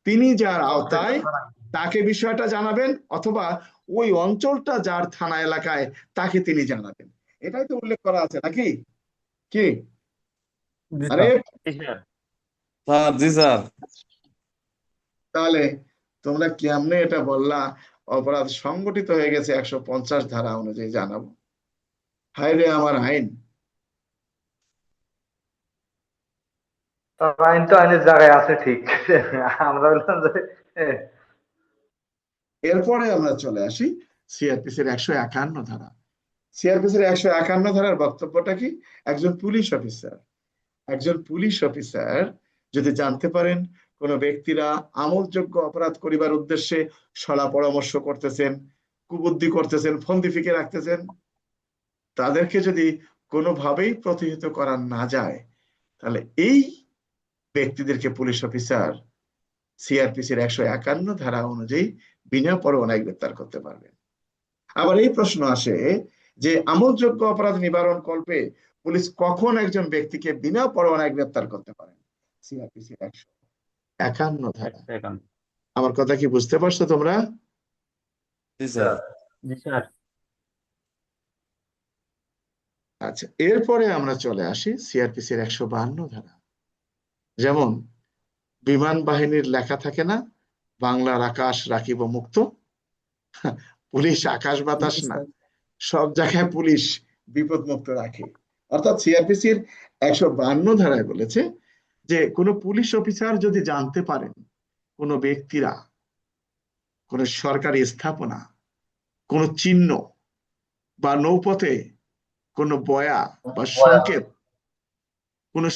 S1: তিনি যার আওতায়, তাকে বিষয়টা জানাবেন, অথবা ওই অঞ্চলটা যার থানা এলাকায়, তাকে তিনি জানাবেন। এটাই তো উল্লেখ করা আছে নাকি? কি?
S4: জি
S1: আরে,
S4: স্যার।
S5: স্যার জি স্যার।
S1: তাহলে তোমরা কেমনে এটা বললা অপরাধ সংগঠিত হয়ে গেছে 150 ধারা অনুযায়ী জানাবো? হায় রে আমার আইন।
S2: তার আইন তো আইনের জায়গায় আছে ঠিক, আমরা বললাম যে
S1: এরপরে আমরা চলে আসি সিআরপিসির 151 ধারা। সিআরপিসির 151 ধারার বক্তব্যটা কি? একজন পুলিশ অফিসার, একজন পুলিশ অফিসার যদি জানতে পারেন কোন ব্যক্তিরা আমলযোগ্য অপরাধ করিবার উদ্দেশ্যে সলা পরামর্শ করতেছেন, কুবুদ্ধি করতেছেন, ফন্দি ফিকে রাখতেছেন, তাদেরকে যদি কোনোভাবেই প্রতিহত করা না যায়, তাহলে এই ব্যক্তিদেরকে পুলিশ অফিসার সিআরপিসির 151 ধারা অনুযায়ী বিনা পরোয়ানায় গ্রেপ্তার করতে পারবেন। আবার এই প্রশ্ন আসে যে আমলযোগ্য অপরাধ নিবারণ কল্পে পুলিশ কখন একজন ব্যক্তিকে বিনা পরোয়ানায় গ্রেপ্তার করতে পারেন? সিআরপিসির 151 ধারা।
S3: 151।
S1: আমার কথা কি বুঝতে পারছো তোমরা?
S5: জি স্যার।
S3: জি স্যার।
S1: আচ্ছা, এরপরে আমরা চলে আসি সিআরপিসির 152 ধারা। যেমন বিমান বাহিনীর লেখা থাকে না, বাংলার আকাশ রাখিব মুক্ত। পুলিশ আকাশ বাতাস
S4: জি
S1: না,
S4: স্যার।
S1: সব জায়গায় পুলিশ বিপদ মুক্ত রাখে। অর্থাৎ সিআরপিসির 152 ধারায় বলেছে যে কোনো পুলিশ অফিসার যদি জানতে পারেন কোনো ব্যক্তিরা কোন সরকারি স্থাপনা, কোন চিহ্ন বা নৌপথে কোন বয়া বা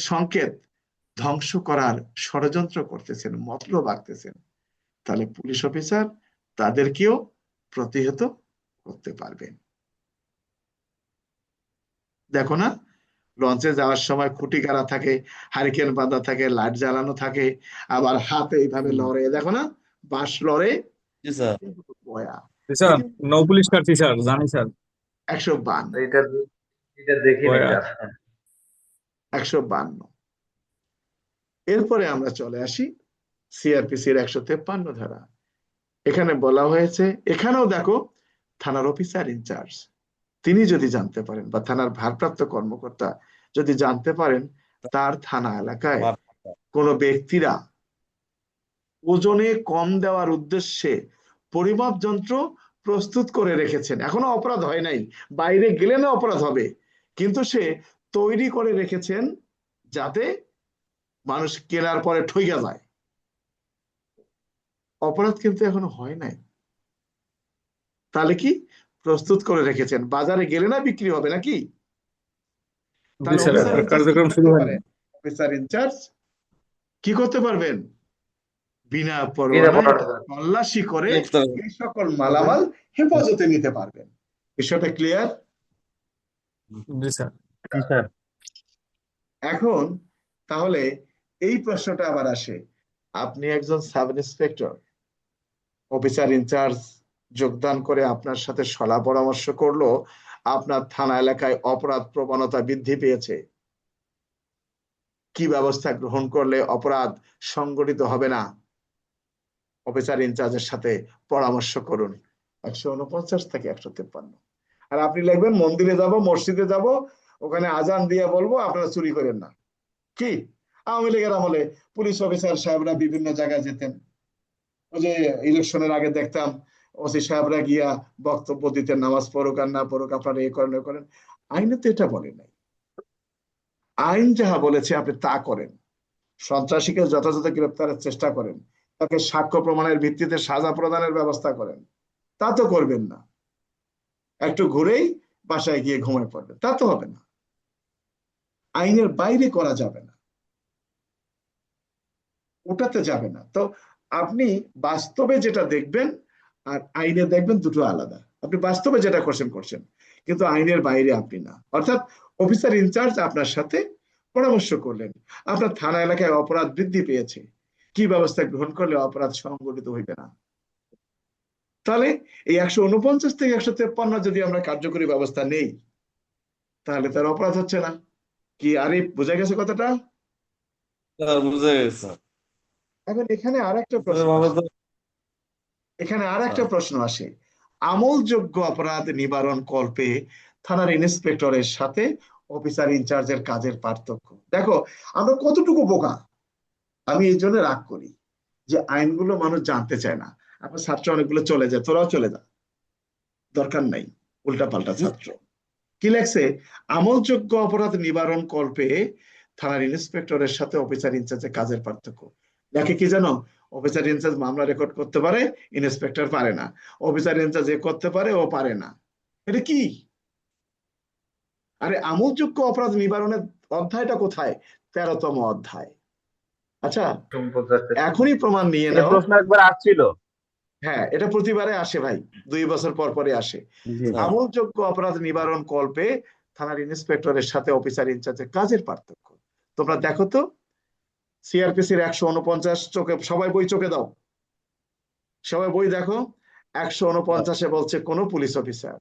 S1: সংকেত ধ্বংস করার ষড়যন্ত্র করতেছেন, মতলব আঁকতেছেন, তাহলে পুলিশ অফিসার তাদেরকেও প্রতিহত করতে পারবেন। দেখো না, লঞ্চে যাওয়ার সময় খুঁটি গাড়া থাকে, হারিকেন বাঁধা থাকে, লাইট জ্বালানো থাকে, আবার হাতে এইভাবে লড়ে, দেখো না, বাঁশ লড়ে,
S5: জি স্যার।
S1: বয়া।
S4: জি স্যার,
S1: এটি
S4: নৌ পুলিশ কাটছি স্যার, জানি স্যার।
S1: 152,
S2: এটা এটা দেখিনি
S4: বয়া।
S2: স্যার।
S1: 152। এরপরে আমরা চলে আসি সিআরপিসির 153 ধারা। এখানে বলা হয়েছে, এখানেও দেখো, থানার অফিসার ইনচার্জ তিনি যদি জানতে পারেন বা থানার ভারপ্রাপ্ত কর্মকর্তা যদি জানতে পারেন তার থানা এলাকায় কোনো ব্যক্তিরা ওজনে কম দেওয়ার উদ্দেশ্যে পরিমাপ যন্ত্র প্রস্তুত করে রেখেছেন, এখনো অপরাধ হয় নাই, বাইরে গেলে না অপরাধ হবে, কিন্তু সে তৈরি করে রেখেছেন যাতে মানুষ কেনার পরে ঠইকা যায়, অপরাধ কিন্তু এখনো হয় নাই। তাহলে কি প্রস্তুত করে রেখেছেন, বাজারে গেলে না বিক্রি হবে নাকি?
S4: জি
S1: তাহলে
S4: স্যার,
S1: অফিসার
S4: এখনো
S1: ইনচার্জ কি
S4: কার্যক্রম শুরু
S1: করতে
S4: হয়নি।
S1: পারে? অফিসার ইনচার্জ কি করতে পারবেন? বিনা
S2: বিনা
S1: পরোয়ানায়
S2: পরোয়ানা।
S1: তল্লাশি করে
S5: গ্রেফতার।
S1: এই সকল মালামাল হেফাজতে নিতে পারবেন। বিষয়টা ক্লিয়ার?
S4: জি স্যার।
S3: জি স্যার।
S1: এখন তাহলে এই প্রশ্নটা আবার আসে, আপনি একজন সাব ইন্সপেক্টর, অফিসার ইনচার্জ যোগদান করে আপনার সাথে সলা পরামর্শ করলো আপনার থানা এলাকায় অপরাধ প্রবণতা বৃদ্ধি পেয়েছে, কি ব্যবস্থা গ্রহণ করলে অপরাধ সংগঠিত হবে না, অফিসার ইনচার্জের সাথে পরামর্শ করুন। 149 থেকে 153। আর আপনি লিখবেন মন্দিরে যাব, মসজিদে যাব, ওখানে আজান দিয়ে বলবো আপনারা চুরি করেন না। কি, আওয়ামী লীগের আমলে পুলিশ অফিসার সাহেবরা বিভিন্ন জায়গায় যেতেন, ওই যে ইলেকশনের আগে দেখতাম ওসি সাহেবরা গিয়া বক্তব্য দিতেন, নামাজ পড়ুক আর না পড়ুক আপনারা এই করেন, করেন। আইনে তো এটা বলে নাই, আইন যাহা বলেছে আপনি তা করেন, সন্ত্রাসীকে যথাযথ গ্রেপ্তারের চেষ্টা করেন, তাকে সাক্ষ্য প্রমাণের ভিত্তিতে সাজা প্রদানের ব্যবস্থা করেন, তা তো করবেন না। একটু ঘুরেই বাসায় গিয়ে ঘুমায় পড়বেন, তা তো হবে না। আইনের বাইরে করা যাবে না, ওটাতে যাবে না। তো আপনি বাস্তবে যেটা দেখবেন আর আইনে দেখবেন দুটো আলাদা। আপনি বাস্তবে যেটা করছেন করছেন, কিন্তু আইনের বাইরে আপনি না। অর্থাৎ অফিসার ইনচার্জ আপনার সাথে পরামর্শ করলেন, আপনার থানা এলাকায় অপরাধ বৃদ্ধি পেয়েছে, কি ব্যবস্থা গ্রহণ করলে অপরাধ সংগঠিত হইবে না। তাহলে এই 149 থেকে 153 যদি আমরা কার্যকরী ব্যবস্থা নেই, তাহলে তার অপরাধ হচ্ছে না। কি আরিফ, বোঝা গেছে কথাটা?
S5: স্যার বুঝে গেছে স্যার।
S1: এখন এখানে আর একটা প্রশ্ন
S5: এভাবে
S1: আসে,
S5: তো
S1: এখানে আর একটা
S5: স্যার।
S1: প্রশ্ন আসে, আমলযোগ্য অপরাধ নিবারণ কল্পে থানার ইন্সপেক্টরের সাথে অফিসার ইনচার্জের কাজের পার্থক্য। দেখো আমরা কতটুকু বোকা, আমি এই জন্য রাগ করি যে আইনগুলো মানুষ জানতে চায় না। আপনার ছাত্র অনেকগুলো চলে যায়, তোরাও চলে যা, দরকার নাই উল্টা পাল্টা ছাত্র। কি লেখছে, আমলযোগ্য অপরাধ নিবারণ কল্পে থানার ইন্সপেক্টরের সাথে অফিসার ইনচার্জের কাজের পার্থক্য। দেখে কি জানো, অফিসার ইনচার্জ মামলা রেকর্ড করতে পারে, ইন্সপেক্টর পারে না। অফিসার ইনচার্জ এ করতে পারে, ও পারে না। এটা কি? আরে আমলযোগ্য অপরাধ নিবারণের অধ্যায়টা কোথায়? 13তম অধ্যায়। আচ্ছা, এখনই প্রমাণ নিয়ে
S3: এই
S1: নাও।
S3: প্রশ্ন একবার আসছিল।
S1: হ্যাঁ, এটা প্রতিবারে আসে ভাই, 2 বছর পর পরে আসে।
S3: জি
S5: স্যার।
S1: আমলযোগ্য অপরাধ নিবারণ কল্পে থানার ইন্সপেক্টরের সাথে অফিসার ইনচার্জের কাজের পার্থক্য। তোমরা দেখো তো, সিআরপিসির 149, চোখে সবাই বই চোখে দাও, সবাই বই দেখো। 149-এ বলছে কোন পুলিশ অফিসার,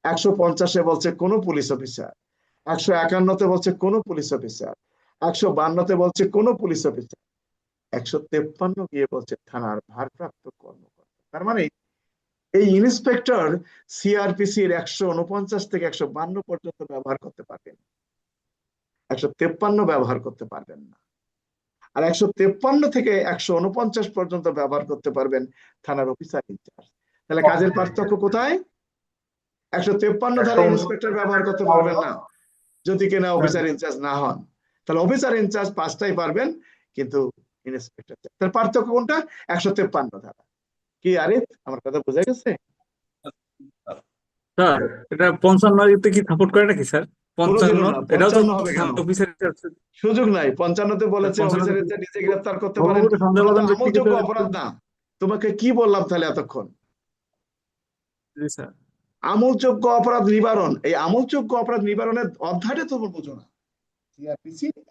S1: 150-এ বলছে কোন পুলিশ অফিসার, 151-তে বলছে কোন পুলিশ অফিসার, 152-তে বলছে কোন পুলিশ অফিসার, 153 গিয়ে বলছে থানার ভারপ্রাপ্ত কর্মকর্তা। তার মানে এই ইন্সপেক্টর সিআরপিসির 149 থেকে 152 পর্যন্ত ব্যবহার করতে পারবেন, 153 ব্যবহার করতে পারবেন না। আর 153 থেকে 149 পর্যন্ত ব্যবহার করতে পারবেন থানার অফিসার ইনচার্জ। তাহলে কাজের পার্থক্য কোথায়? 153 ধারা ইন্সপেক্টর ব্যবহার করতে পারবেন না যদি কিনা অফিসার ইনচার্জ না হন। তাহলে অফিসার ইনচার্জ 5টাই পারবেন, কিন্তু ইন্সপেক্টর। তার পার্থক্য কোনটা? 153 ধারা। কি আরিফ, আমার কথা বোঝা গেছে?
S4: স্যার এটা 55 কি সাপোর্ট করে নাকি স্যার?
S1: কোনোদিনও
S4: 55
S1: না।
S4: এটাও তো
S1: 55 হবে কেন?
S4: অফিসার
S1: সুযোগ নাই। 55-তে বলেছে
S4: 55
S1: অফিসার ইনচার্জ নিজে গ্রেফতার করতে পারেন।
S4: ভৌগোলিক
S1: ওটা তো
S4: সন্দেহভাজন ব্যক্তিকে
S1: আমলযোগ্য
S4: তো
S1: অপরাধ না। তোমাকে কি বললাম তাহলে এতক্ষণ?
S4: জি স্যার।
S1: আমলযোগ্য অপরাধ নিবারণ, এই আমলযোগ্য অপরাধ নিবারণের অধ্যায়টা তোমরা বোঝো না। সিআরপিসি
S4: জি,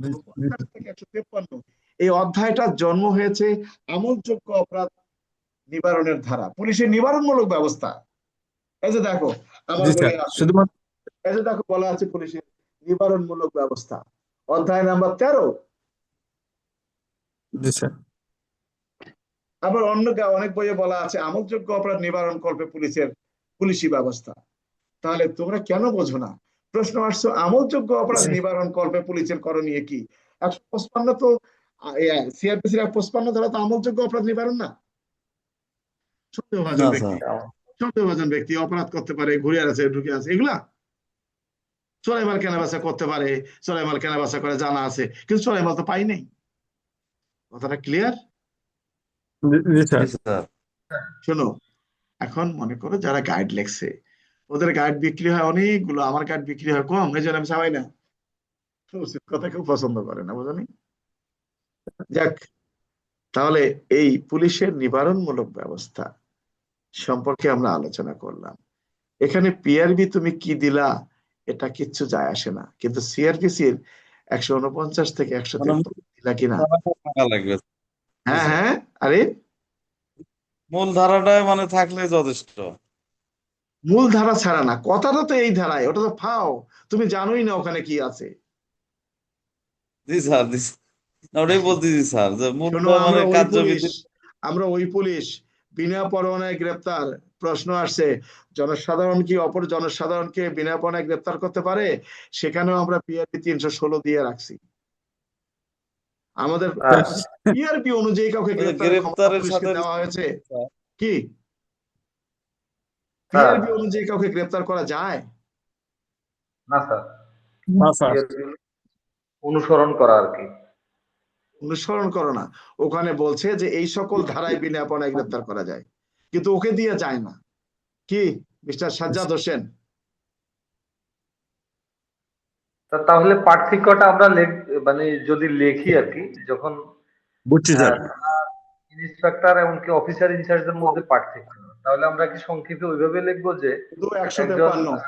S4: জি,
S1: 149 থেকে 153, এই অধ্যায়টার জন্ম হয়েছে আমলযোগ্য অপরাধ নিবারণের ধারা, পুলিশের নিবারণমূলক ব্যবস্থা। এই যে দেখো আমার
S4: জি
S1: বই
S4: স্যার।
S1: আছে,
S4: শুধুমাত্র
S1: এই যে দেখো বলা আছে পুলিশের নিবারণমূলক ব্যবস্থা, অধ্যায় নাম্বার 13।
S4: জি স্যার।
S1: আবার অনেক বইয়ে বলা আছে আমলযোগ্য অপরাধ নিবারণ কল্পে পুলিশি ব্যবস্থা। তাহলে তোমরা কেন বোঝো না? প্রশ্ন আসছে আমলযোগ্য অপরাধ নিবারণ কল্পে পুলিশের করণীয় কি? 155 তো সিআরপিসির 155 ধারা তো আমলযোগ্য অপরাধ নিবারণ না। সন্দেহভাজন
S5: না
S1: ব্যক্তি,
S5: স্যার।
S1: সন্দেহভাজন ব্যক্তি অপরাধ করতে পারে, ঘুরে আছে, ঢুকে আছে, এগুলা চোরাই মাল কেনাবেচা করতে পারে, চোরাই মাল কেনাবেচা করে জানা আছে, কিন্তু চোরাই মাল তো পাই নাই। কথাটা ক্লিয়ার?
S4: জি স্যার।
S5: জি স্যার।
S1: শোনো, এখন মনে করো যারা গাইড লেখছে, ওদের গাইড বিক্রি হয় অনেকগুলো, আমার গাইড বিক্রি হয় কম, এই জন্য আমি চাই না। উচিত কথা কেউ পছন্দ করে না, বুঝলি? যাক, তাহলে এই পুলিশের নিবারণমূলক ব্যবস্থা সম্পর্কে আমরা আলোচনা করলাম। এখানে পিআরবি তুমি কি দিলা এটা কিচ্ছু যায় আসে না, কিন্তু সিআরপিসির 149 থেকে
S5: মানে
S1: 153 দিলা কিনা?
S5: থাকা লাগবে। জি
S1: হ্যাঁ
S5: স্যার।
S1: হ্যাঁ, আরে
S5: মূল ধারাটায় মানে থাকলে যথেষ্ট।
S1: মূল ধারা ছাড়া না, কথাটা তো এই ধারায়, ওটা তো ফাও, তুমি জানোই না ওখানে কি আছে।
S5: জি স্যার, জি স্যার। ওটাই বলতেছি স্যার, যে
S1: শোনো,
S5: মূলটা মানে কার্যবিধি।
S1: আমরা ওই পুলিশ বিনা পরোয়ানায় গ্রেপ্তার। প্রশ্ন আসছে জনসাধারণ কি অপর জনসাধারণকে বিনা পরোয়ানায় গ্রেপ্তার করতে পারে? সেখানেও আমরা পিআরপি 316 দিয়ে রাখছি। আমাদের পিআরপি অনুযায়ী কাউকে
S5: ওই যে
S1: গ্রেপ্তারের ক্ষমতা
S5: গ্রেপ্তারের
S1: পুলিশকে
S5: সাথে
S1: দেওয়া হয়েছে
S5: স্যার,
S1: কি?
S2: স্যার
S1: পিআরপি অনুযায়ী কাউকে গ্রেপ্তার করা যায়?
S2: না স্যার,
S4: না স্যার।
S2: অনুসরণ করা আর কি।
S1: অনুসরণ করো না, ওখানে বলছে যে এই সকল ধারায় বিনা পরোয়ানায় গ্রেপ্তার করা যায়, কিন্তু ওকে দিয়ে যায় না। কি মিস্টার সাজ্জাদ হোসেন?
S2: তাহলে পার্থক্যটা আমরা মানে যদি লেখি আর কি, যখন
S4: বুঝছি স্যার।
S2: ইন্সপেক্টর এমনকি অফিসার ইনচার্জের মধ্যে পার্থক্য, তাহলে আমরা কি সংক্ষেপে ওইভাবে লিখবো যে
S1: শুধু
S2: একজন
S1: 153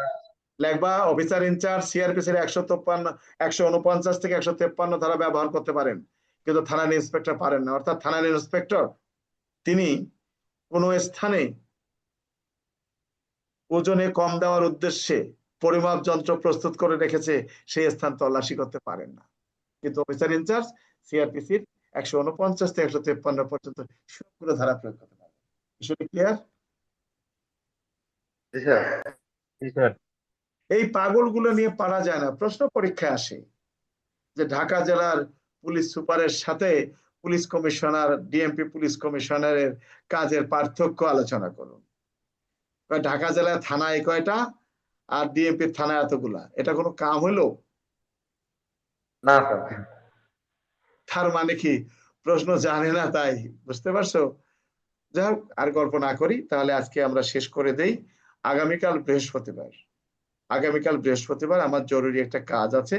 S1: লেখবা, অফিসার ইনচার্জ সিআরপিসির 149 থেকে 153 ধারা ব্যবহার করতে পারেন, কিন্তু থানার ইন্সপেক্টর পারেন না। অর্থাৎ থানার ইন্সপেক্টর তিনি কোন স্থানে ওজনে কম দেওয়ার উদ্দেশ্যে পরিমাপ যন্ত্র প্রস্তুত করে রেখেছে, সেই স্থান তল্লাশি করতে পারেন না, কিন্তু অফিসার ইনচার্জ সিআরপিসির 149 থেকে 153 পর্যন্ত সবগুলো ধারা প্রয়োগ করতে পারেন। বিষয়টি ক্লিয়ার?
S2: জি স্যার।
S3: জি স্যার।
S1: এই পাগলগুলো নিয়ে পারা যায় না। প্রশ্ন পরীক্ষায় আসে যে ঢাকা জেলার পুলিশ সুপারের সাথে পুলিশ কমিশনার, ডিএমপি পুলিশ কমিশনারের কাজের পার্থক্য আলোচনা করুন। ঢাকা জেলায় থানায় কয়টা আর ডিএমপি থানায় এতগুলা, এটা কোনো কাম হইলো?
S2: না স্যার।
S1: তার মানে কি প্রশ্ন জানে না তাই, বুঝতে পারছো? যাই হোক, আর গল্প না করি, তাহলে আজকে আমরা শেষ করে দেই। আগামীকাল বৃহস্পতিবার আমার জরুরি একটা কাজ আছে।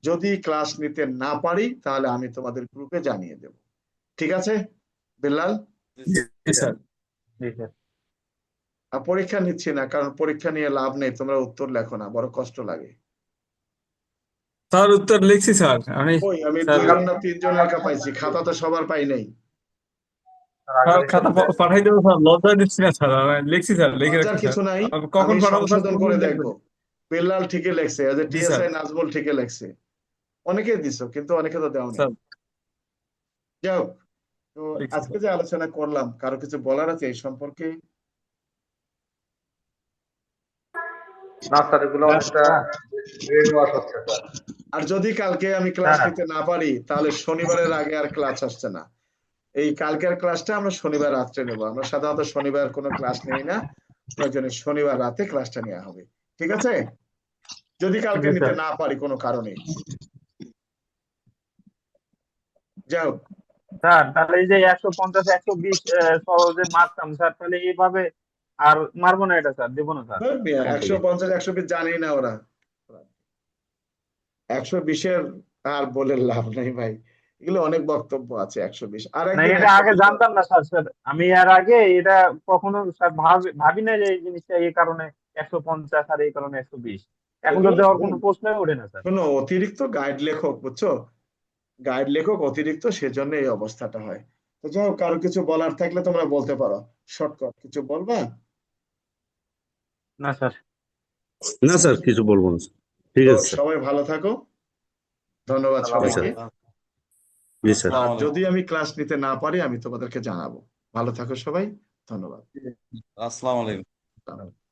S1: যদি ক্লাস নিতে না পারি তাহলে আমি তোমাদের গ্রুপে জানিয়ে দেব, ঠিক আছে বিল্লাল?
S4: জি স্যার।
S3: জি স্যার।
S1: আর পরীক্ষা নিচ্ছি না, কারণ পরীক্ষা নিয়ে লাভ নেই, তোমরা উত্তর লেখো না, বড় কষ্ট লাগে।
S4: স্যার উত্তর লিখছি স্যার আমি।
S1: আমি
S4: স্যার
S1: 2 জন না 3 জন লেখা পাইছি, খাতা তো সবার পাই নাই।
S4: স্যার খাতা পাঠাই দেবো স্যার, লজ্জা দিচ্ছি না স্যার, আমি লিখছি স্যার, লিখে
S1: লজ্জার
S4: রাখছি স্যার।
S1: কিছু নাই,
S4: কখন
S1: আমি
S4: পাঠাবো স্যার?
S1: সংশোধন
S4: কোন
S1: করে
S4: দিন
S1: দেখবো।
S4: লিখবেন?
S1: বিল্লাল ঠিকই লেখছে,
S4: জি স্যার।
S1: টিএসআই নাজমুল ঠিকই লেখছে, অনেকে দিছো কিন্তু অনেকে তো দেওয়া নেই।
S4: স্যার
S1: যাই হোক, তো
S4: লিখছি
S1: আজকে
S4: স্যার।
S1: যে আলোচনা করলাম, কারো কিছু বলার আছে এই সম্পর্কে?
S2: না স্যার, এগুলো অনেকটা ব্রেন ওয়াশ হচ্ছে স্যার।
S1: আর যদি কালকে আমি ক্লাস
S3: স্যার
S1: নিতে না পারি তাহলে শনিবারের আগে আর ক্লাস আসছে না। এই কালকের ক্লাসটা আমরা শনিবার রাত্রে নেবো। আমরা সাধারণত শনিবার কোনো ক্লাস নেই না, প্রয়োজনে শনিবার রাতে ক্লাসটা নেওয়া হবে। ঠিক আছে, যদি কালকে
S3: জি
S1: নিতে
S3: স্যার।
S1: না পারি কোনো কারণে। যাও,
S3: স্যার তাহলে এই যে 150 120 সহজে মারতাম স্যার, তাহলে এইভাবে আর মারবো না, এটা স্যার দেবো না স্যার এখন থেকে।
S1: 150 120 জানি না ওরা। 120-এর আর বলে লাভ নেই ভাই, এগুলো অনেক বক্তব্য আছে। 120 আর
S3: না
S1: একদিন
S3: এটা আগে জানতাম না স্যার। স্যার আমি এর আগে এটা কখনো স্যার ভাবি না যে এই জিনিসটা এই কারণে 150 আর এই কারণে 120। এখন তো দেওয়ার কোনো প্রশ্নই ওঠে না স্যার।
S1: শোনো, অতিরিক্ত গাইড লেখক, বুঝছো, গাইড লেখক অতিরিক্ত, সেজন্য এই অবস্থাটা হয়। তো যাই হোক, কারো কিছু বলার থাকলে তোমরা বলতে পারো। শর্টকাট কিছু বলবা?
S3: না স্যার।
S6: না স্যার, কিছু বলবো না স্যার। ঠিক
S1: তো
S6: আছে স্যার।
S1: সবাই ভালো থাকো, ধন্যবাদ
S3: আসসালামু
S6: আচ্ছা।
S1: সবাইকে।
S6: জি স্যার।
S1: আর
S5: আসসালামু
S1: যদি আমি ক্লাস নিতে না পারি আমি তোমাদেরকে জানাবো। ভালো থাকো সবাই, ধন্যবাদ।
S5: আলাইকুম। আসসালামু আলাইকুম।